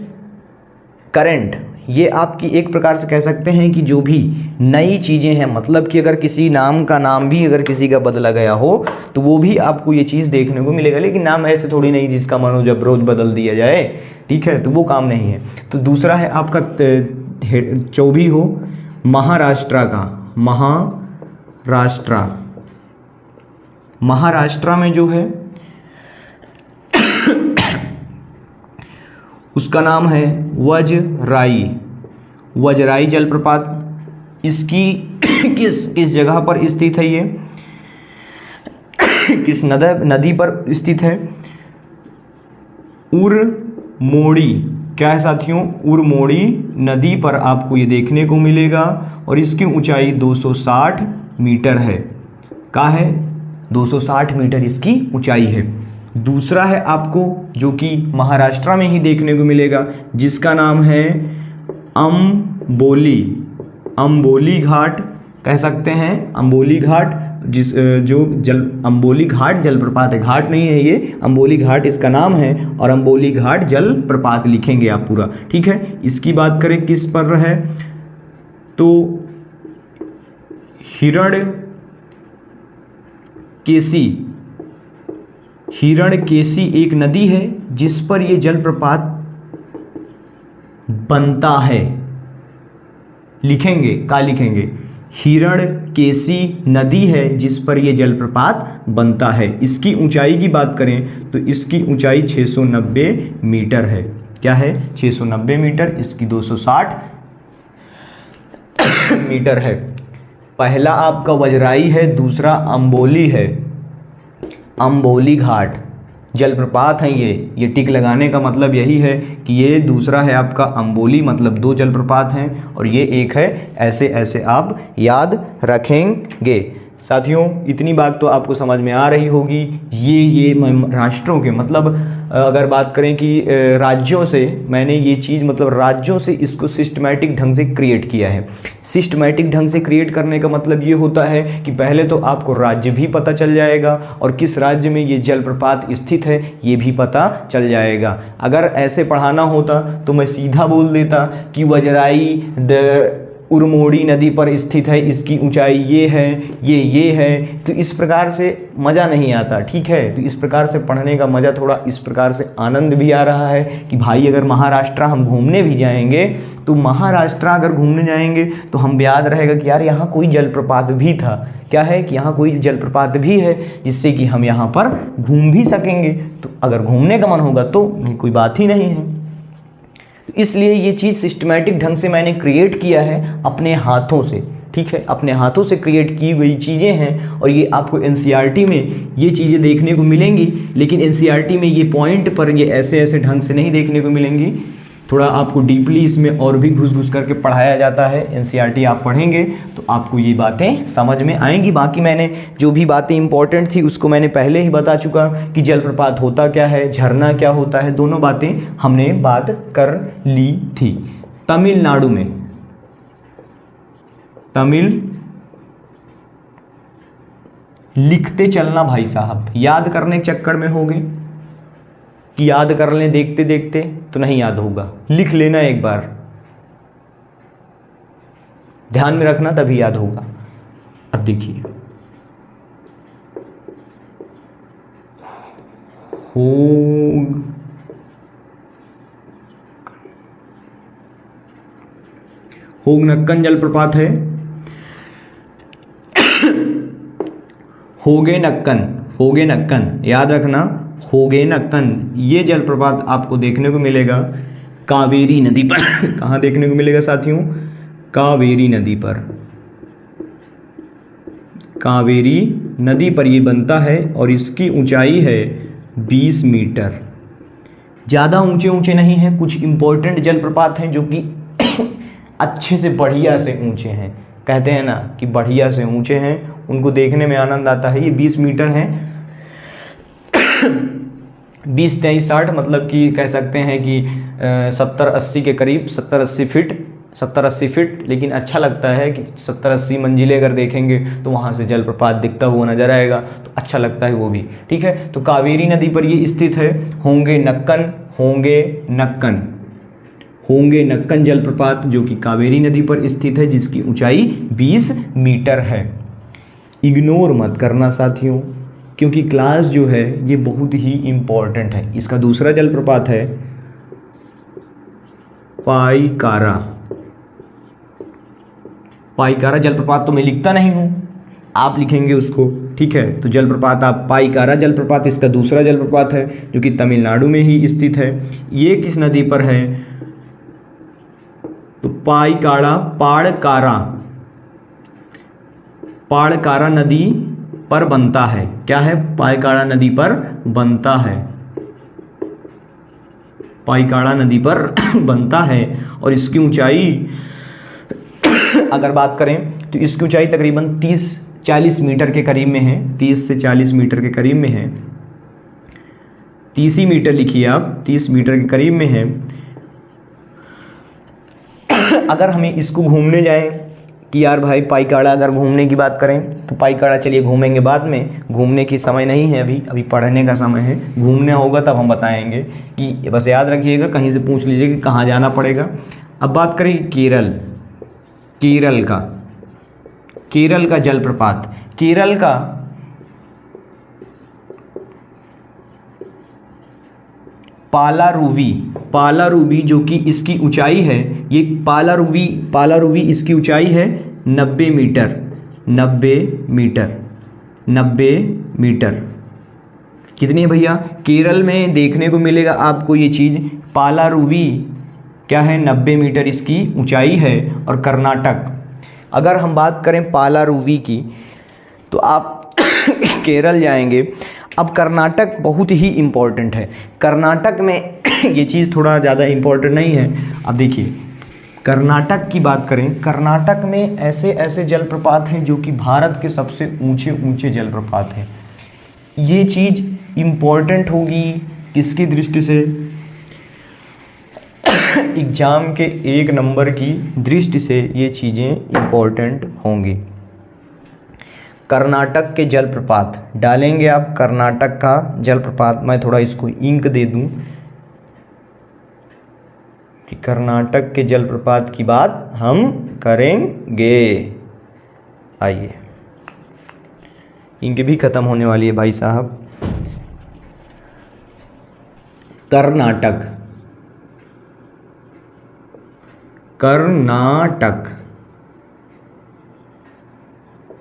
ये आपकी एक प्रकार से कह सकते हैं कि जो भी नई चीज़ें हैं, मतलब कि अगर किसी नाम का नाम भी अगर किसी का बदला गया हो तो वो भी आपको ये चीज़ देखने को मिलेगा। लेकिन नाम ऐसे थोड़ी नहीं जिसका मनो जब रोज़ बदल दिया जाए, ठीक है, तो वो काम नहीं है। तो दूसरा है आपका 24 हो महाराष्ट्र का। महाराष्ट्र में जो है उसका नाम है वजराई जलप्रपात। इसकी किस जगह पर स्थित है, ये किस नदी पर स्थित है, उरमोड़ी। क्या है साथियों, उरमोड़ी नदी पर आपको ये देखने को मिलेगा और इसकी ऊंचाई 260 मीटर है। क्या है, 260 मीटर इसकी ऊंचाई है। दूसरा है आपको जो कि महाराष्ट्र में ही देखने को मिलेगा, जिसका नाम है अंबोली घाट कह सकते हैं, अंबोली घाट, अंबोली घाट जलप्रपात है, घाट नहीं है ये, अंबोली घाट इसका नाम है और अंबोली घाट जलप्रपात लिखेंगे आप पूरा, ठीक है। इसकी बात करें किस पर है तो हिरण्यकेशी एक नदी है जिस पर ये जलप्रपात बनता है। लिखेंगे, क्या लिखेंगे, हिरण्यकेशी नदी है जिस पर ये जलप्रपात बनता है। इसकी ऊंचाई की बात करें तो इसकी ऊंचाई 690 मीटर है। क्या है, 690 मीटर, इसकी 260 मीटर है। पहला आपका वजराई है, दूसरा अंबोली है, अंबोली घाट जलप्रपात हैं ये टिक लगाने का मतलब यही है कि ये दूसरा है आपका अंबोली, मतलब 2 जलप्रपात हैं और ये एक है, ऐसे ऐसे आप याद रखेंगे। साथियों इतनी बात तो आपको समझ में आ रही होगी। ये राष्ट्रों के मतलब अगर बात करें कि राज्यों से मैंने ये चीज़ मतलब राज्यों से इसको सिस्टमैटिक ढंग से क्रिएट किया है। सिस्टमैटिक ढंग से क्रिएट करने का मतलब ये होता है कि पहले तो आपको राज्य भी पता चल जाएगा और किस राज्य में ये जलप्रपात स्थित है ये भी पता चल जाएगा। अगर ऐसे पढ़ाना होता तो मैं सीधा बोल देता कि वजराई उरमोड़ी नदी पर स्थित है, इसकी ऊंचाई ये है, ये है, तो इस प्रकार से मज़ा नहीं आता, ठीक है। तो इस प्रकार से पढ़ने का मज़ा, थोड़ा इस प्रकार से आनंद भी आ रहा है कि भाई अगर महाराष्ट्र हम घूमने भी जाएंगे तो महाराष्ट्र अगर घूमने जाएंगे तो हम याद रहेगा कि यार यहाँ कोई जलप्रपात भी था। क्या है कि यहाँ कोई जलप्रपात भी है जिससे कि हम यहाँ पर घूम भी सकेंगे। तो अगर घूमने का मन होगा तो कोई बात ही नहीं है। इसलिए ये चीज़ सिस्टमैटिक ढंग से मैंने क्रिएट किया है अपने हाथों से, ठीक है, अपने हाथों से क्रिएट की गई चीज़ें हैं और ये आपको एनसीईआरटी में ये चीज़ें देखने को मिलेंगी। लेकिन एनसीईआरटी में ये पॉइंट पर ये ऐसे ऐसे ढंग से नहीं देखने को मिलेंगी, थोड़ा आपको डीपली इसमें और भी घुस करके पढ़ाया जाता है। एनसीईआरटी आप पढ़ेंगे तो आपको ये बातें समझ में आएंगी। बाकी मैंने जो भी बातें इंपॉर्टेंट थी उसको मैंने पहले ही बता चुका कि जलप्रपात होता क्या है, झरना क्या होता है, दोनों बातें हमने बात कर ली थी। तमिलनाडु में लिखते चलना भाई साहब, याद करने के चक्कर में हो गए कि याद कर लें देखते देखते तो नहीं याद होगा, लिख लेना एक बार, ध्यान में रखना तभी याद होगा। अब देखिए होगनक्कन जलप्रपात है, होगेनक्कन याद रखना, होगेनक्कन ये जलप्रपात आपको देखने को मिलेगा कावेरी नदी पर कहाँ देखने को मिलेगा साथियों? कावेरी नदी पर, कावेरी नदी पर ये बनता है और इसकी ऊंचाई है 20 मीटर। ज़्यादा ऊंचे ऊंचे नहीं हैं, कुछ इम्पोर्टेंट जलप्रपात हैं जो कि अच्छे से बढ़िया से ऊंचे हैं, कहते हैं ना कि बढ़िया से ऊंचे हैं, उनको देखने में आनंद आता है। ये 20 मीटर हैं 20, 23, 60 मतलब कि कह सकते हैं कि 70-80 के करीब, 70-80 फीट, लेकिन अच्छा लगता है कि 70-80 मंजिलें अगर देखेंगे तो वहाँ से जलप्रपात दिखता हुआ नजर आएगा, तो अच्छा लगता है वो भी। ठीक है, तो कावेरी नदी पर ये स्थित है। होंगे नक्कन जलप्रपात जो कि कावेरी नदी पर स्थित है, जिसकी ऊंचाई 20 मीटर है। इग्नोर मत करना साथियों, क्योंकि क्लास जो है ये बहुत ही इम्पोर्टेंट है। इसका दूसरा जलप्रपात है पाईकारा जलप्रपात तो मैं लिखता नहीं हूँ, आप लिखेंगे उसको। ठीक है, तो जलप्रपात आप पाईकारा जलप्रपात इसका दूसरा जलप्रपात है जो कि तमिलनाडु में ही स्थित है। ये किस नदी पर है? तो पाड़कारा नदी पर बनता है। क्या है? पाईकारा नदी पर बनता है, पाईकारा नदी पर बनता है। और इसकी ऊंचाई अगर बात करें तो इसकी ऊंचाई तकरीबन 30-40 मीटर के करीब में है, 30 से 40 मीटर के करीब में है। 30 ही मीटर लिखिए आप, 30 मीटर के करीब में है। अगर हमें इसको घूमने जाएं कि यार भाई पाईकारा अगर घूमने की बात करें तो पाईकारा चलिए घूमेंगे बाद में, घूमने की समय नहीं है अभी पढ़ने का समय है। घूमने होगा तब हम बताएंगे, कि बस याद रखिएगा, कहीं से पूछ लीजिए कि कहाँ जाना पड़ेगा। अब बात करें केरल का जलप्रपात। केरल का पालारुवी जो कि इसकी ऊंचाई है, ये पालारुवी इसकी ऊंचाई है 90 मीटर। कितनी है भैया? केरल में देखने को मिलेगा आपको ये चीज़, पालारुवी क्या है? 90 मीटर इसकी ऊंचाई है। और कर्नाटक, अगर हम बात करें पालारुवी की तो आप केरल जाएंगे। अब कर्नाटक बहुत ही इम्पोर्टेंट है। कर्नाटक में ये चीज़ थोड़ा ज़्यादा इम्पोर्टेंट नहीं है। अब देखिए, कर्नाटक की बात करें, कर्नाटक में ऐसे ऐसे जलप्रपात हैं जो कि भारत के सबसे ऊंचे जलप्रपात हैं। ये चीज़ इम्पोर्टेंट होगी किसकी दृष्टि से? एग्ज़ाम के 1 नंबर की दृष्टि से ये चीज़ें इम्पोर्टेंट होंगी। कर्नाटक के जलप्रपात डालेंगे आप, कर्नाटक का जलप्रपात। मैं थोड़ा इसको इंक दे दूं कि कर्नाटक के जलप्रपात की बात हम करेंगे। आइए, इंक भी ख़त्म होने वाली है भाई साहब। कर्नाटक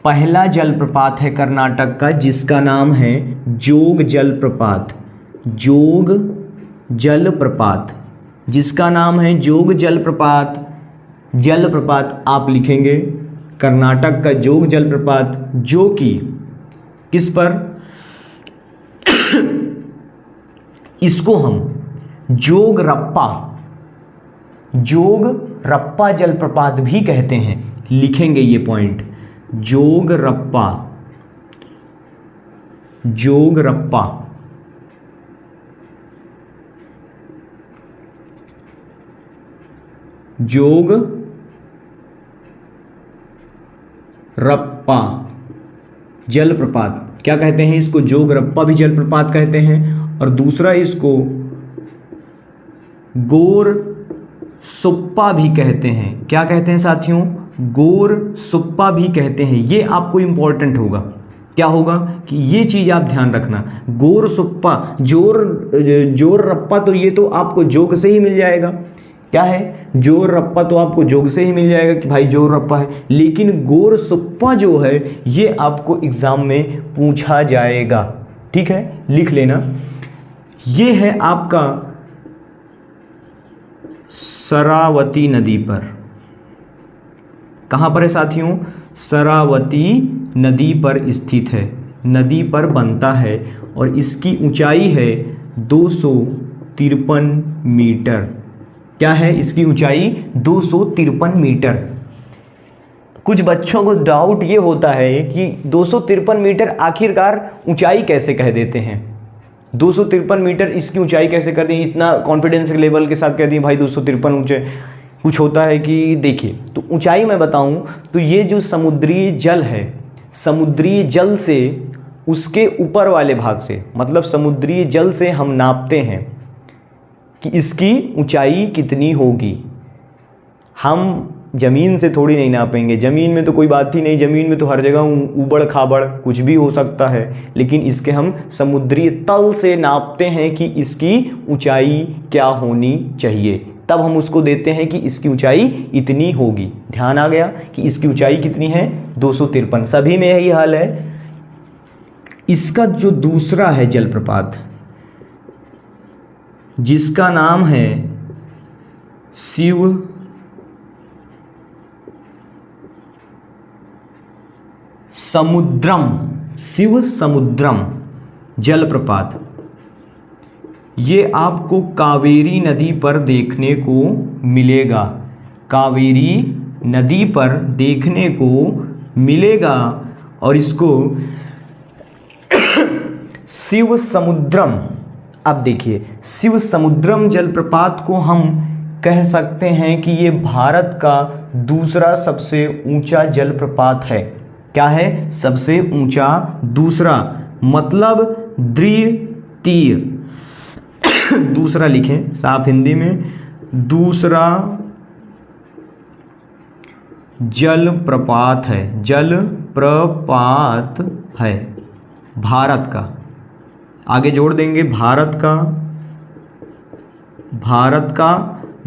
पहला जलप्रपात है कर्नाटक का, जिसका नाम है जोग जलप्रपात, जिसका नाम है जोग जलप्रपात आप लिखेंगे कर्नाटक का जोग जलप्रपात, जो कि किस पर? इसको हम जोगरप्पा जलप्रपात भी कहते हैं, लिखेंगे ये पॉइंट। जोगरप्पा जलप्रपात क्या कहते हैं? इसको जोगरप्पा भी जलप्रपात कहते हैं। और दूसरा इसको गोरसुप्पा भी कहते हैं। क्या कहते हैं साथियों? गोरसुप्पा भी कहते हैं। ये आपको इंपॉर्टेंट होगा। क्या होगा कि ये चीज़ आप ध्यान रखना। गोरसुप्पा, जोररप्पा तो ये तो आपको जोग से ही मिल जाएगा। क्या है? जोररप्पा तो आपको जोग से ही मिल जाएगा कि भाई जोररप्पा है। लेकिन गोरसुप्पा जो है ये आपको एग्जाम में पूछा जाएगा। ठीक है, लिख लेना। ये है आपका शरावती नदी पर। कहाँ पर है साथियों? शरावती नदी पर स्थित है, नदी पर बनता है और इसकी ऊंचाई है 253 मीटर। क्या है इसकी ऊंचाई? 253 मीटर। कुछ बच्चों को डाउट ये होता है कि 253 मीटर आखिरकार ऊंचाई कैसे कह देते हैं, 253 मीटर इसकी ऊंचाई कैसे कर दी, इतना कॉन्फिडेंस लेवल के साथ कह दिए भाई 253 ऊंचे। कुछ होता है कि देखिए, तो ऊंचाई मैं बताऊं तो ये जो समुद्री जल है, समुद्री जल से उसके ऊपर वाले भाग से, मतलब समुद्री जल से हम नापते हैं कि इसकी ऊंचाई कितनी होगी। हम ज़मीन से थोड़ी नहीं नापेंगे, ज़मीन में तो कोई बात ही नहीं, ज़मीन में तो हर जगह ऊबड़ खाबड़ कुछ भी हो सकता है, लेकिन इसके हम समुद्री तल से नापते हैं कि इसकी ऊंचाई क्या होनी चाहिए, तब हम उसको देते हैं कि इसकी ऊंचाई इतनी होगी। ध्यान आ गया कि इसकी ऊंचाई कितनी है? 253। सभी में यही हाल है। इसका जो दूसरा है जलप्रपात, जिसका नाम है शिव समुद्रम, शिव समुद्रम जलप्रपात, ये आपको कावेरी नदी पर देखने को मिलेगा, कावेरी नदी पर देखने को मिलेगा और इसको शिव समुद्रम, अब देखिए शिव समुद्रम जलप्रपात को हम कह सकते हैं कि ये भारत का दूसरा सबसे ऊंचा जलप्रपात है। क्या है? सबसे ऊंचा दूसरा, मतलब द्वितीय। दूसरा लिखें साफ हिंदी में, दूसरा जलप्रपात है, जलप्रपात है भारत का। आगे जोड़ देंगे भारत का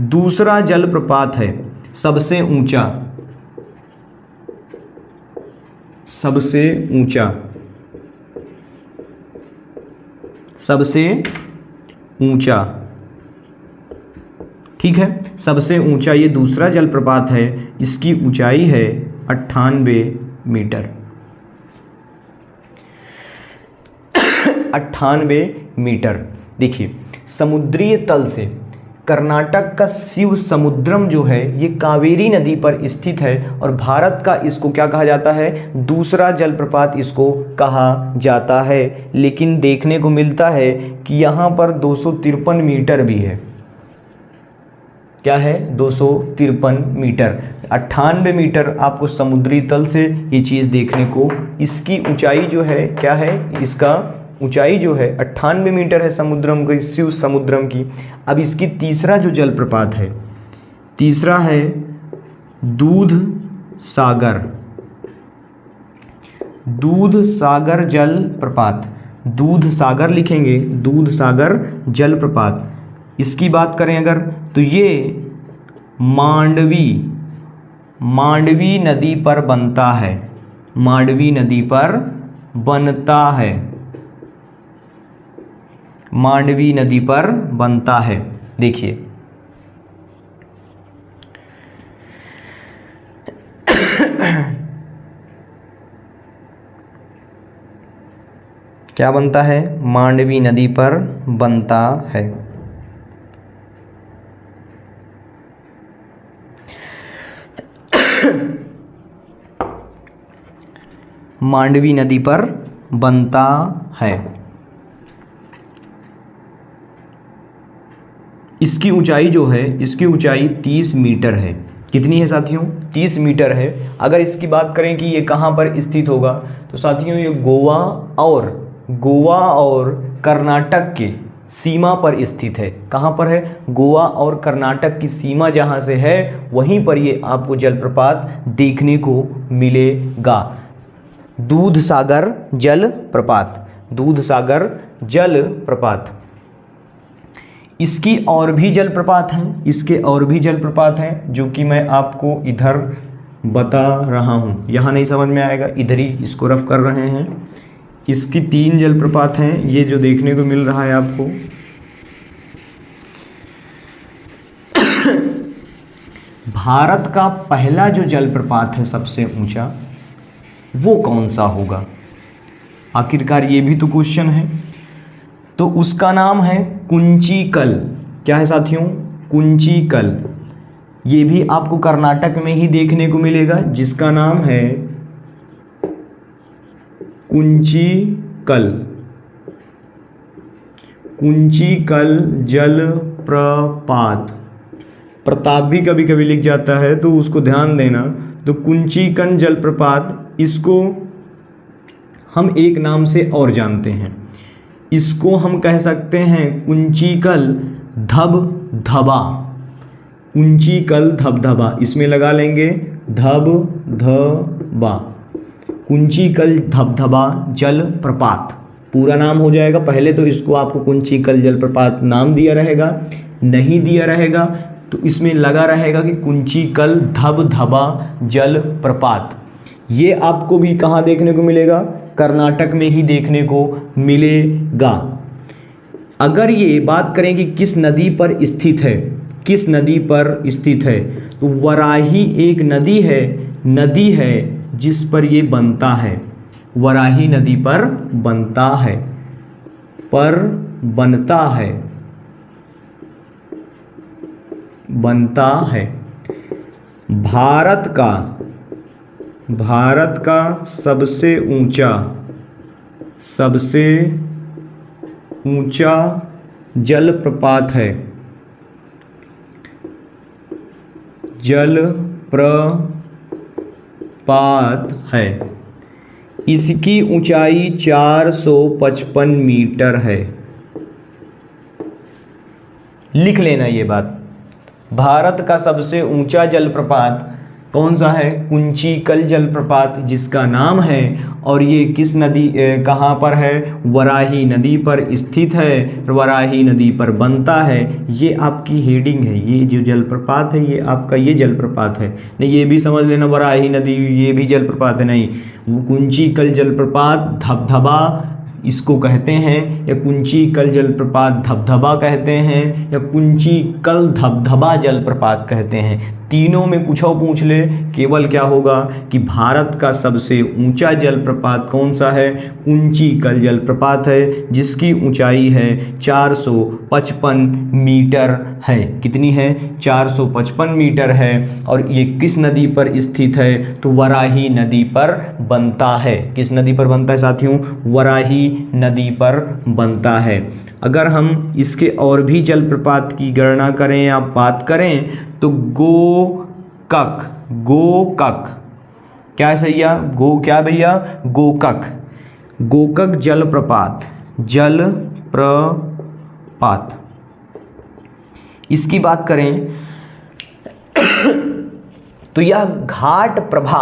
दूसरा जलप्रपात है, सबसे ऊंचा, सबसे ऊंचा, सबसे ऊंचा। ठीक है, सबसे ऊंचा ये दूसरा जलप्रपात है, इसकी ऊंचाई है 98 मीटर। 98 मीटर। देखिए, समुद्री तल से कर्नाटक का शिव समुद्रम जो है ये कावेरी नदी पर स्थित है और भारत का इसको क्या कहा जाता है? दूसरा जलप्रपात इसको कहा जाता है। लेकिन देखने को मिलता है कि यहाँ पर 253 मीटर भी है। क्या है? 253 मीटर। 98 मीटर आपको समुद्री तल से ये चीज़ देखने को, इसकी ऊंचाई जो है क्या है? इसका ऊंचाई जो है 98 मीटर है समुद्रम की, शिव समुद्रम की। अब इसकी तीसरा जो जलप्रपात है, तीसरा है दूध सागर, दूध सागर जलप्रपात। दूध सागर लिखेंगे, दूध सागर जलप्रपात। इसकी बात करें अगर तो ये मांडवी नदी पर बनता है, मांडवी नदी पर बनता है, मांडवी नदी पर बनता है। देखिए क्या बनता है? मांडवी नदी पर बनता है। मांडवी नदी पर बनता है। इसकी ऊंचाई जो है, इसकी ऊंचाई 30 मीटर है। कितनी है साथियों? 30 मीटर है। अगर इसकी बात करें कि ये कहाँ पर स्थित होगा तो साथियों ये गोवा और कर्नाटक के सीमा पर स्थित है। कहाँ पर है? गोवा और कर्नाटक की सीमा जहाँ से है वहीं पर ये आपको जलप्रपात देखने को मिलेगा। दूध सागर जलप्रपात, दूध सागर जलप्रपात। इसकी और भी जलप्रपात हैं, इसके और भी जलप्रपात हैं जो कि मैं आपको इधर बता रहा हूँ। यहाँ नहीं समझ में आएगा, इधर ही इसको रफ कर रहे हैं। इसकी 3 जलप्रपात हैं, ये जो देखने को मिल रहा है आपको। भारत का पहला जो जलप्रपात है सबसे ऊंचा, वो कौन सा होगा? आखिरकार ये भी तो क्वेश्चन है। तो उसका नाम है कुंचिकल। क्या है साथियों? कुंचिकल। ये भी आपको कर्नाटक में ही देखने को मिलेगा, जिसका नाम है कुंचिकल। कुंचिकल जलप्रपात। प्रताप भी कभी कभी लिख जाता है तो उसको ध्यान देना। तो कुंचिकल जलप्रपात, इसको हम एक नाम से और जानते हैं, इसको हम कह सकते हैं कुंचिकल धबधबा। कुंचिकल धबधबा, इसमें लगा लेंगे धबधबा। कुंचिकल धबधबा जलप्रपात पूरा नाम हो जाएगा। पहले तो इसको आपको कुंचिकल जलप्रपात नाम दिया रहेगा, नहीं दिया रहेगा तो इसमें लगा रहेगा कि कुंचिकल धबधबा जलप्रपात। ये आपको भी कहाँ देखने को मिलेगा? कर्नाटक में ही देखने को मिलेगा। अगर ये बात करें कि किस नदी पर स्थित है, किस नदी पर स्थित है, तो वराही एक नदी है जिस पर ये बनता है। वराही नदी पर बनता है, बनता है। भारत का सबसे ऊंचा जलप्रपात है, इसकी ऊंचाई 455 मीटर है। लिख लेना ये बात। भारत का सबसे ऊंचा जलप्रपात कौन सा है? कुंचिकल जलप्रपात, जिसका नाम है, और ये किस नदी कहाँ पर है? वराही नदी पर स्थित है, वराही नदी पर बनता है। ये आपकी हेडिंग है। ये जो जलप्रपात है ये आपका ये जलप्रपात है। नहीं, ये भी समझ लेना वराही नदी ये भी जलप्रपात है, नहीं, वो कुंचिकल जलप्रपात धबधबा इसको कहते हैं, या कुंचिकल जलप्रपात धबधबा कहते हैं, या कुंचिकल धबधबा जलप्रपात कहते हैं। तीनों में कुछ और पूछ ले, केवल क्या होगा कि भारत का सबसे ऊंचा जलप्रपात कौन सा है? कुंचिकल जलप्रपात है, जिसकी ऊंचाई है 455 मीटर है। कितनी है? 455 मीटर है। और ये किस नदी पर स्थित है? तो वराही नदी पर बनता है। किस नदी पर बनता है साथियों? वराही नदी पर बनता है। अगर हम इसके और भी जलप्रपात की गणना करें या बात करें तो गोकक क्या है सैया? क्या भैया? गोकक जलप्रपात इसकी बात करें तो यह घाट प्रभा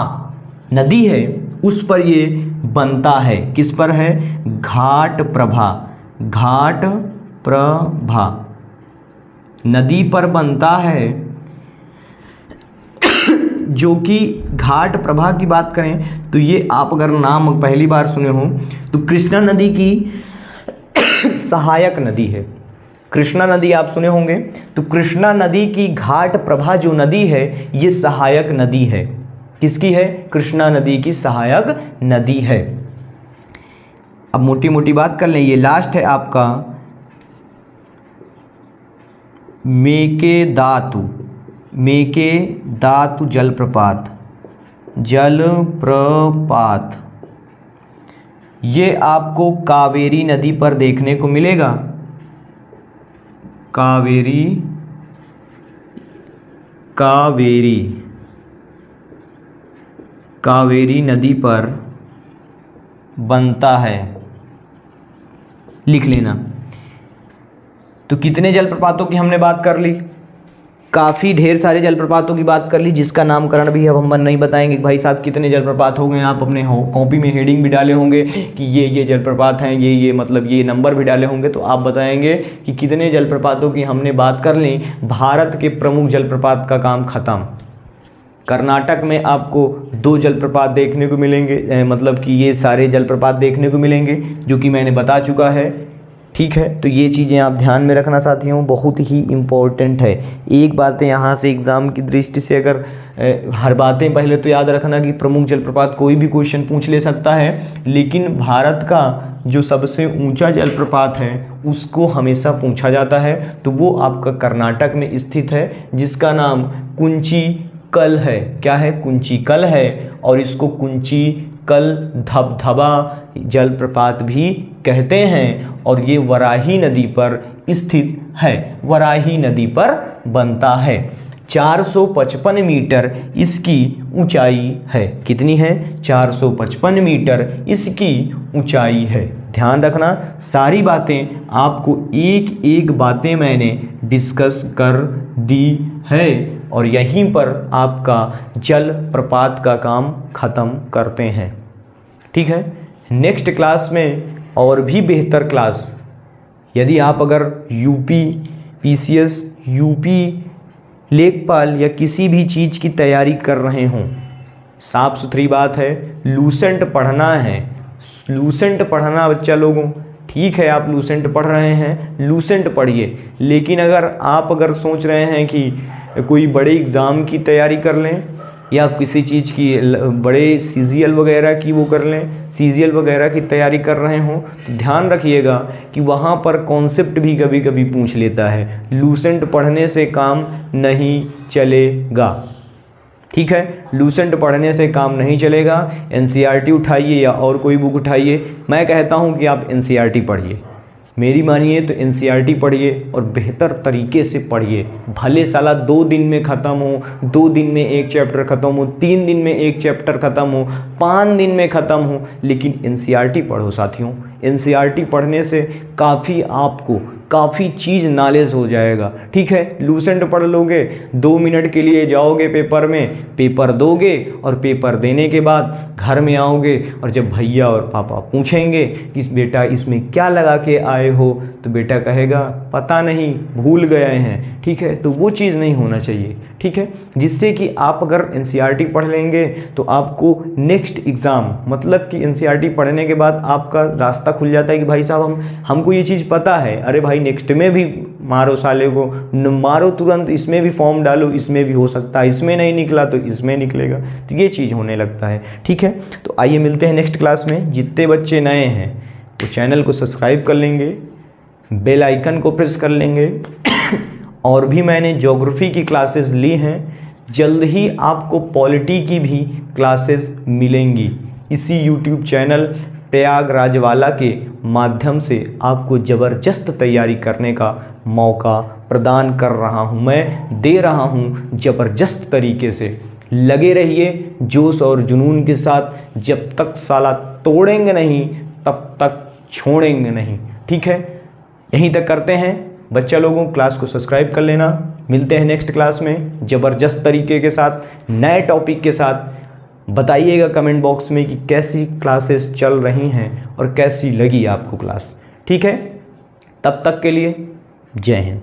नदी है, उस पर ये बनता है। किस पर है? घाट प्रभा नदी पर बनता है, जो कि घाट प्रभा की बात करें तो ये आप अगर नाम पहली बार सुने हो तो कृष्णा नदी की सहायक नदी है। कृष्णा नदी आप सुने होंगे, तो कृष्णा नदी की घाट प्रभा जो नदी है ये सहायक नदी है। किसकी है? कृष्णा नदी की सहायक नदी है। अब मोटी मोटी बात कर लें, ये लास्ट है आपका मेकेदातु जलप्रपात। ये आपको कावेरी नदी पर देखने को मिलेगा। कावेरी नदी पर बनता है। लिख लेना। तो कितने जलप्रपातों की हमने बात कर ली? काफ़ी ढेर सारे जलप्रपातों की बात कर ली, जिसका नामकरण भी अब हम नहीं बताएंगे भाई साहब कितने जलप्रपात हो गए। आप अपने कॉपी में हेडिंग भी डाले होंगे कि ये जलप्रपात हैं, ये मतलब ये नंबर भी डाले होंगे, तो आप बताएंगे कि कितने जलप्रपातों की हमने बात कर ली। भारत के प्रमुख जलप्रपात का काम खत्म। कर्नाटक में आपको 2 जलप्रपात देखने को मिलेंगे, मतलब कि ये सारे जलप्रपात देखने को मिलेंगे जो कि मैंने बता चुका है। ठीक है, तो ये चीज़ें आप ध्यान में रखना साथियों, बहुत ही इम्पोर्टेंट है। एक बात है यहाँ से एग्ज़ाम की दृष्टि से, अगर हर बातें पहले तो याद रखना कि प्रमुख जलप्रपात कोई भी क्वेश्चन पूछ ले सकता है, लेकिन भारत का जो सबसे ऊंचा जलप्रपात है उसको हमेशा पूछा जाता है, तो वो आपका कर्नाटक में स्थित है, जिसका नाम कुंची कल है। क्या है? कुंची कल है, और इसको कुंची कल धबधबा जलप्रपात भी कहते हैं, और ये वराही नदी पर स्थित है, वराही नदी पर बनता है। 455 मीटर इसकी ऊंचाई है। कितनी है? 455 मीटर इसकी ऊंचाई है। ध्यान रखना, सारी बातें आपको एक एक बातें मैंने डिस्कस कर दी है, और यहीं पर आपका जल प्रपात का काम ख़त्म करते हैं। ठीक है, नेक्स्ट क्लास में और भी बेहतर क्लास, यदि आप अगर यूपी पीसीएस, यूपी लेखपाल या किसी भी चीज़ की तैयारी कर रहे हों, साफ सुथरी बात है, लूसेंट पढ़ना है। लूसेंट पढ़ना बच्चा लोगों, ठीक है आप लूसेंट पढ़ रहे हैं, लूसेंट पढ़िए, लेकिन अगर सोच रहे हैं कि कोई बड़े एग्ज़ाम की तैयारी कर लें या किसी चीज़ की बड़े सीजीएल वगैरह की वो कर लें, सीजीएल वगैरह की तैयारी कर रहे हों, तो ध्यान रखिएगा कि वहाँ पर कॉन्सेप्ट भी कभी कभी पूछ लेता है। लूसेंट पढ़ने से काम नहीं चलेगा। ठीक है, लूसेंट पढ़ने से काम नहीं चलेगा। एनसीईआरटी उठाइए या और कोई बुक उठाइए, मैं कहता हूँ कि आप एनसीईआरटी पढ़िए, मेरी मानिए तो एनसीईआरटी पढ़िए और बेहतर तरीके से पढ़िए। भले साला 2 दिन में ख़त्म हो, 2 दिन में एक चैप्टर ख़त्म हो, 3 दिन में एक चैप्टर ख़त्म हो, 5 दिन में ख़त्म हो, लेकिन एनसीईआरटी पढ़ो साथियों। एनसीईआरटी पढ़ने से काफ़ी चीज़ नॉलेज हो जाएगा। ठीक है, लूसेंट पढ़ लोगे, 2 मिनट के लिए जाओगे पेपर में, पेपर दोगे, और पेपर देने के बाद घर में आओगे, और जब भैया और पापा पूछेंगे कि बेटा इसमें क्या लगा के आए हो, तो बेटा कहेगा पता नहीं, भूल गए हैं। ठीक है, तो वो चीज़ नहीं होना चाहिए। ठीक है, जिससे कि आप अगर एनसीईआरटी पढ़ लेंगे तो आपको नेक्स्ट एग्ज़ाम, मतलब कि एनसीईआरटी पढ़ने के बाद आपका रास्ता खुल जाता है कि भाई साहब हमको ये चीज़ पता है, अरे भाई नेक्स्ट में भी मारो साले को, मारो तुरंत, इसमें भी फॉर्म डालो, इसमें भी हो सकता है, इसमें नहीं निकला तो इसमें निकलेगा, तो ये चीज़ होने लगता है। ठीक है, तो आइए मिलते हैं नेक्स्ट क्लास में। जितने बच्चे नए हैं वो चैनल को सब्सक्राइब कर लेंगे, बेल आइकन को प्रेस कर लेंगे, और भी मैंने ज्योग्राफी की क्लासेस ली हैं, जल्द ही आपको पॉलिटी की भी क्लासेस मिलेंगी। इसी यूट्यूब चैनल प्रयागराज वाला के माध्यम से आपको ज़बरदस्त तैयारी करने का मौका प्रदान कर रहा हूं, मैं दे रहा हूं ज़बरदस्त तरीके से। लगे रहिए जोश और जुनून के साथ, जब तक साला तोड़ेंगे नहीं तब तक छोड़ेंगे नहीं। ठीक है, यहीं तक करते हैं बच्चा लोगों, क्लास को सब्सक्राइब कर लेना। मिलते हैं नेक्स्ट क्लास में ज़बरदस्त तरीके के साथ, नए टॉपिक के साथ। बताइएगा कमेंट बॉक्स में कि कैसी क्लासेस चल रही हैं और कैसी लगी आपको क्लास। ठीक है, तब तक के लिए जय हिंद।